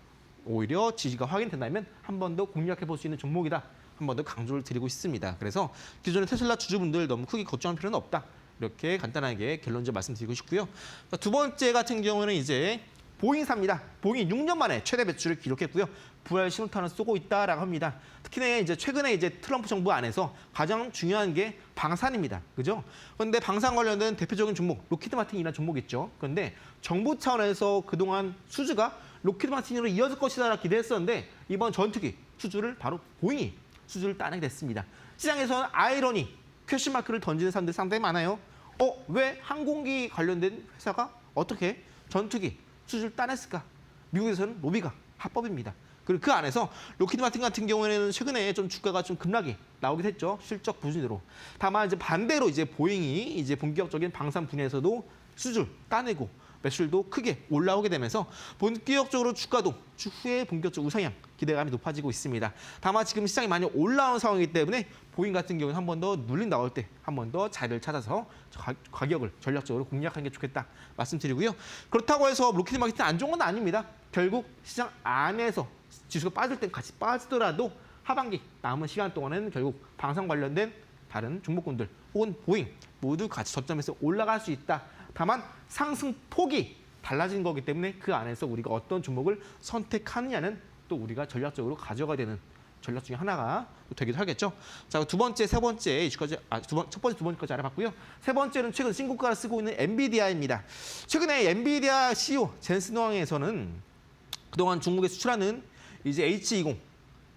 오히려 지지가 확인된다면 한 번 더 공략해 볼 수 있는 종목이다. 한 번 더 강조를 드리고 있습니다. 그래서 기존의 테슬라 주주분들 너무 크게 걱정할 필요는 없다. 이렇게 간단하게 결론적으로 말씀드리고 싶고요. 두 번째 같은 경우는 이제 보잉사입니다. 보잉이 6년 만에 최대 매출을 기록했고요. 부활 신호탄을 쏘고 있다라고 합니다. 특히나 이제 최근에 이제 트럼프 정부 안에서 가장 중요한 게 방산입니다. 그죠? 그런데 방산 관련된 대표적인 종목, 로키드 마틴이라는 종목이 있죠. 그런데 정부 차원에서 그동안 수주가 로키드 마틴으로 이어질 것이다 기대했었는데 이번 전투기 수주를 바로 보잉이 수주를 따내게 됐습니다. 시장에서는 아이러니, 퀘션 마크를 던지는 사람들이 상당히 많아요. 왜 항공기 관련된 회사가 어떻게 전투기 수주를 따냈을까? 미국에서는 로비가 합법입니다. 그리고 그 안에서 로키드 마틴 같은 경우에는 최근에 좀 주가가 좀 급락이 나오긴 했죠. 실적 부진으로. 다만 이제 반대로 이제 보잉이 이제 본격적인 방산 분야에서도 수주를 따내고 매출도 크게 올라오게 되면서 본격적으로 주가도 추후에 본격적 우상향 기대감이 높아지고 있습니다. 다만 지금 시장이 많이 올라온 상황이기 때문에 보잉 같은 경우는 한 번 더 눌림 나올 때 한 번 더 자리를 찾아서 가격을 전략적으로 공략하는 게 좋겠다 말씀드리고요. 그렇다고 해서 로키드 마틴 안 좋은 건 아닙니다. 결국 시장 안에서 지수가 빠질 땐 같이 빠지더라도 하반기 남은 시간 동안은 결국 방산 관련된 다른 종목군들 혹은 보잉 모두 같이 저점에서 올라갈 수 있다. 다만 상승폭이 달라진 거기 때문에 그 안에서 우리가 어떤 종목을 선택하느냐는 또 우리가 전략적으로 가져가야 되는 전략 중에 하나가 되기도 하겠죠. 자, 두 번째, 세 번째 이슈까지 첫 번째, 두 번째까지 알아봤고요. 세 번째는 최근 신고가를 쓰고 있는 엔비디아입니다. 최근에 엔비디아 CEO 젠슨 황에서는 그동안 중국에 수출하는 이제 H20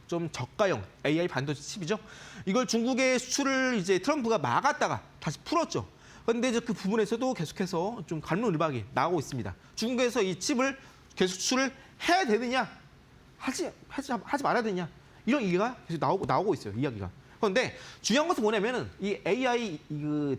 좀 저가형 AI 반도체 칩이죠. 이걸 중국의 수출을 이제 트럼프가 막았다가 다시 풀었죠. 그런데 이제 그 부분에서도 계속해서 좀 갈무리박이 나오고 있습니다. 중국에서 이 칩을 계속 수출을 해야 되느냐, 하지 말아야 되느냐 이런 얘기가 계속 나오고 있어요. 이야기가. 그런데 중요한 것은 뭐냐면은 이 AI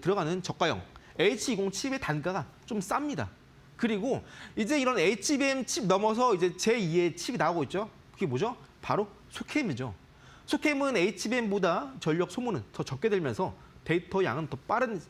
들어가는 저가형 H20 칩의 단가가 좀 쌉니다. 그리고 이제 이런 HBM 칩 넘어서 이제 제2의 칩이 나오고 있죠. 그게 뭐죠? 바로 소캠이죠. 소캠은 HBM보다 전력 소모는 더 적게 들면서 데이터 양은 더 빠른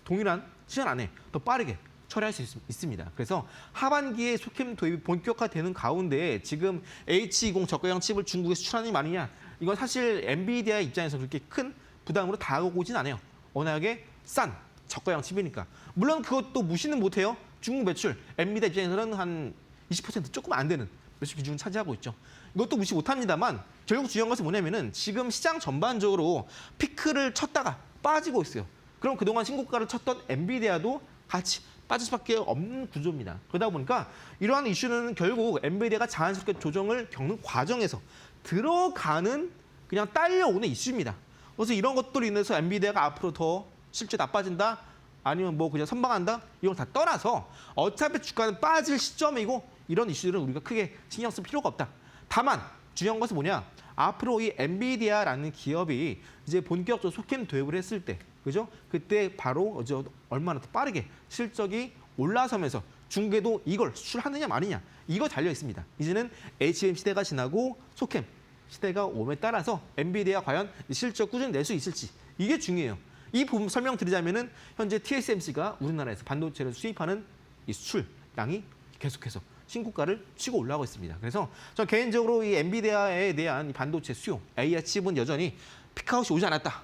동일한 시간 안에 더 빠르게 처리할 수 있습니다. 그래서 하반기에 소캠 도입이 본격화되는 가운데 지금 H20 저가형 칩을 중국에 수출하는 게 많으냐? 이건 사실 엔비디아 입장에서 그렇게 큰 부담으로 다가오진 않아요. 워낙에 싼 저가형 칩이니까. 물론 그것도 무시는 못해요. 중국 매출 엔비디아 입장에서는 한 20% 조금 안 되는 매출 비중을 차지하고 있죠. 이것도 무시 못합니다만 결국 중요한 것은 뭐냐면은 지금 시장 전반적으로 피크를 쳤다가 빠지고 있어요. 그럼 그동안 신고가를 쳤던 엔비디아도 같이 빠질 수밖에 없는 구조입니다. 그러다 보니까 이러한 이슈는 결국 엔비디아가 자연스럽게 조정을 겪는 과정에서 들어가는 그냥 딸려오는 이슈입니다. 그래서 이런 것들로 인해서 엔비디아가 앞으로 더 실제 나빠진다 아니면 뭐 그냥 선방한다 이걸 다 떠나서 어차피 주가는 빠질 시점이고 이런 이슈들은 우리가 크게 신경 쓸 필요가 없다. 다만 중요한 것은 뭐냐? 앞으로 이 엔비디아라는 기업이 이제 본격적으로 소캠 도입을 했을 때, 그죠? 그때 바로 얼마나 더 빠르게 실적이 올라서면서 중국에도 이걸 수출하느냐 마느냐 이거 달려 있습니다. 이제는 HBM 시대가 지나고 소캠 시대가 옴에 따라서 엔비디아 과연 실적 꾸준히 낼 수 있을지 이게 중요해요. 이 부분 설명드리자면은 현재 TSMC가 우리나라에서 반도체를 수입하는 이 수출량이 계속해서 신고가를 치고 올라가고 있습니다. 그래서 저 개인적으로 이 엔비디아에 대한 이 반도체 수요, AI 칩은 여전히 피크아웃이 오지 않았다.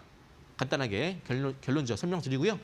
간단하게 결론적으로 설명드리고요.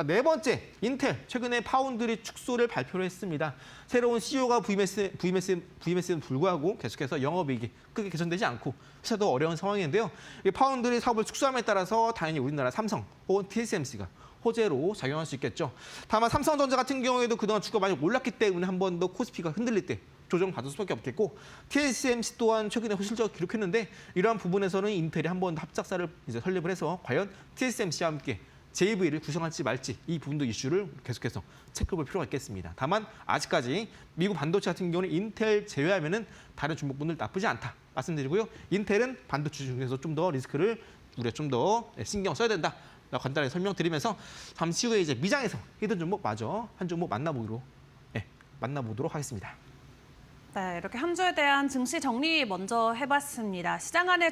네 번째, 인텔. 최근에 파운드리 축소를 발표를 했습니다. 새로운 CEO가 부임했음에도 불구하고 계속해서 영업이익이 크게 개선되지 않고 회사도 어려운 상황인데요. 이 파운드리 사업을 축소함에 따라서 당연히 우리나라 삼성 혹은 TSMC가 호재로 작용할 수 있겠죠. 다만 삼성전자 같은 경우에도 그동안 주가가 많이 올랐기 때문에 한 번 더 코스피가 흔들릴 때 조정받을 수밖에 없겠고 TSMC 또한 최근에 실적을 기록했는데 이러한 부분에서는 인텔이 한 번 더 합작사를 이제 설립을 해서 과연 TSMC와 함께 JV를 구성할지 말지 이 부분도 이슈를 계속해서 체크해볼 필요가 있겠습니다. 다만 아직까지 미국 반도체 같은 경우는 인텔 제외하면은 다른 종목분들 나쁘지 않다 말씀드리고요. 인텔은 반도체 중에서 좀 더 리스크를 우리가 좀 더 신경 써야 된다. 간단하게 설명드리면서 잠시 후에 이제 미장에서 히든 종목 마저 한 종목 만나보도록 하겠습니다. 네, 이렇게 한 주에 대한 증시 정리 먼저 해봤습니다. 시장 안의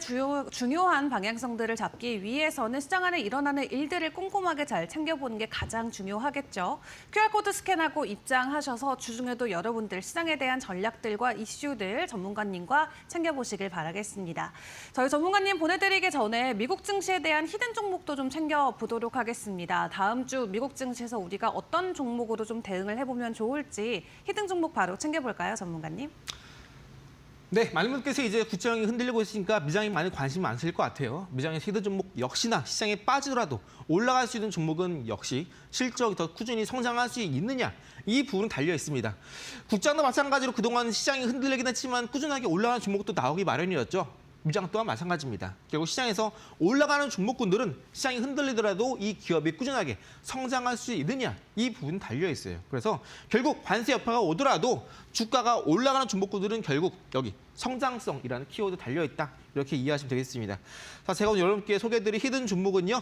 중요한 방향성들을 잡기 위해서는 시장 안에 일어나는 일들을 꼼꼼하게 잘 챙겨보는 게 가장 중요하겠죠. QR코드 스캔하고 입장하셔서 주중에도 여러분들 시장에 대한 전략들과 이슈들 전문가님과 챙겨보시길 바라겠습니다. 저희 전문가님 보내드리기 전에 미국 증시에 대한 히든 종목도 좀 챙겨보도록 하겠습니다. 다음 주 미국 증시에서 우리가 어떤 종목으로 좀 대응을 해보면 좋을지 히든 종목 바로 챙겨볼까요, 전문가님? 네, 많은 분께서 이제 국정이 흔들리고 있으니까 미장이 많이 관심 많으실 것 같아요. 미장의 히든 종목 역시나 시장에 빠지더라도 올라갈 수 있는 종목은 역시 실적이 더 꾸준히 성장할 수 있느냐, 이 부분은 달려 있습니다. 국장도 마찬가지로 그동안 시장이 흔들리긴 했지만 꾸준하게 올라가는 종목도 나오기 마련이었죠. 미장 또한 마찬가지입니다. 결국 시장에서 올라가는 종목군들은 시장이 흔들리더라도 이 기업이 꾸준하게 성장할 수 있느냐, 이 부분 달려 있어요. 그래서 결국 관세 여파가 오더라도 주가가 올라가는 종목군들은 결국 여기 성장성이라는 키워드 달려 있다, 이렇게 이해하시면 되겠습니다. 자, 제가 오늘 여러분께 소개해드릴 히든 종목은요,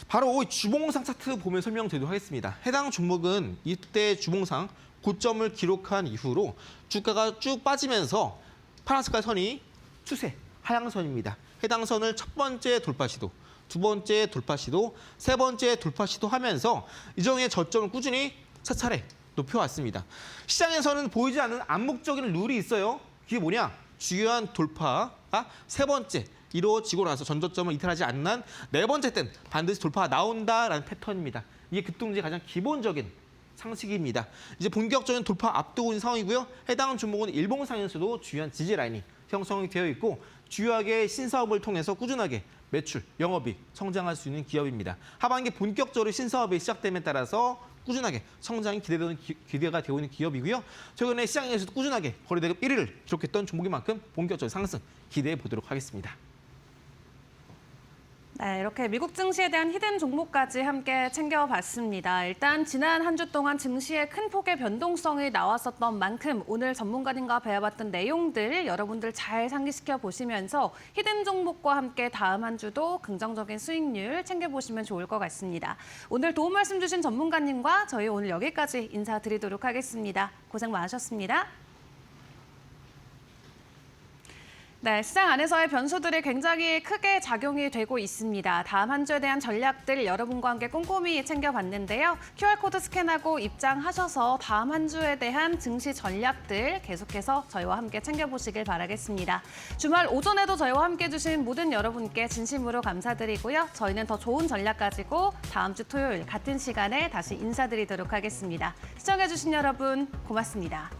바로 주봉상 차트 보면 설명드리도록 하겠습니다. 해당 종목은 이때 주봉상 고점을 기록한 이후로 주가가 쭉 빠지면서 파란 색깔 선이 추세 하향선입니다. 해당 선을 첫 번째 돌파 시도, 두 번째 돌파 시도, 세 번째 돌파 시도 하면서 이정의 저점을 꾸준히 차차례 높여왔습니다. 시장에서는 보이지 않는 암묵적인 룰이 있어요. 그게 뭐냐? 주요한 돌파가 세 번째 이루어지고 나서 전저점을 이탈하지 않는 한 네 번째 땐 반드시 돌파가 나온다라는 패턴입니다. 이게 급등주의 가장 기본적인 상식입니다. 이제 본격적인 돌파 앞두고 있는 상황이고요. 해당 종목은 일봉상에서도 주요한 지지 라인이 형성이 되어 있고 주요하게 신사업을 통해서 꾸준하게 매출, 영업이익 성장할 수 있는 기업입니다. 하반기 본격적으로 신사업이 시작됨에 따라서 꾸준하게 성장이 기대가 되고 있는 기업이고요. 최근에 시장에서도 꾸준하게 거래대금 1위를 기록했던 종목인 만큼 본격적인 상승 기대해 보도록 하겠습니다. 네, 이렇게 미국 증시에 대한 히든 종목까지 함께 챙겨봤습니다. 일단 지난 한 주 동안 증시에 큰 폭의 변동성이 나왔었던 만큼 오늘 전문가님과 배워봤던 내용들 여러분들 잘 상기시켜 보시면서 히든 종목과 함께 다음 한 주도 긍정적인 수익률 챙겨보시면 좋을 것 같습니다. 오늘 도움 말씀 주신 전문가님과 저희 오늘 여기까지 인사드리도록 하겠습니다. 고생 많으셨습니다. 네, 시장 안에서의 변수들이 굉장히 크게 작용이 되고 있습니다. 다음 한 주에 대한 전략들 여러분과 함께 꼼꼼히 챙겨봤는데요. QR코드 스캔하고 입장하셔서 다음 한 주에 대한 증시 전략들 계속해서 저희와 함께 챙겨보시길 바라겠습니다. 주말 오전에도 저희와 함께 해주신 모든 여러분께 진심으로 감사드리고요. 저희는 더 좋은 전략 가지고 다음 주 토요일 같은 시간에 다시 인사드리도록 하겠습니다. 시청해주신 여러분 고맙습니다.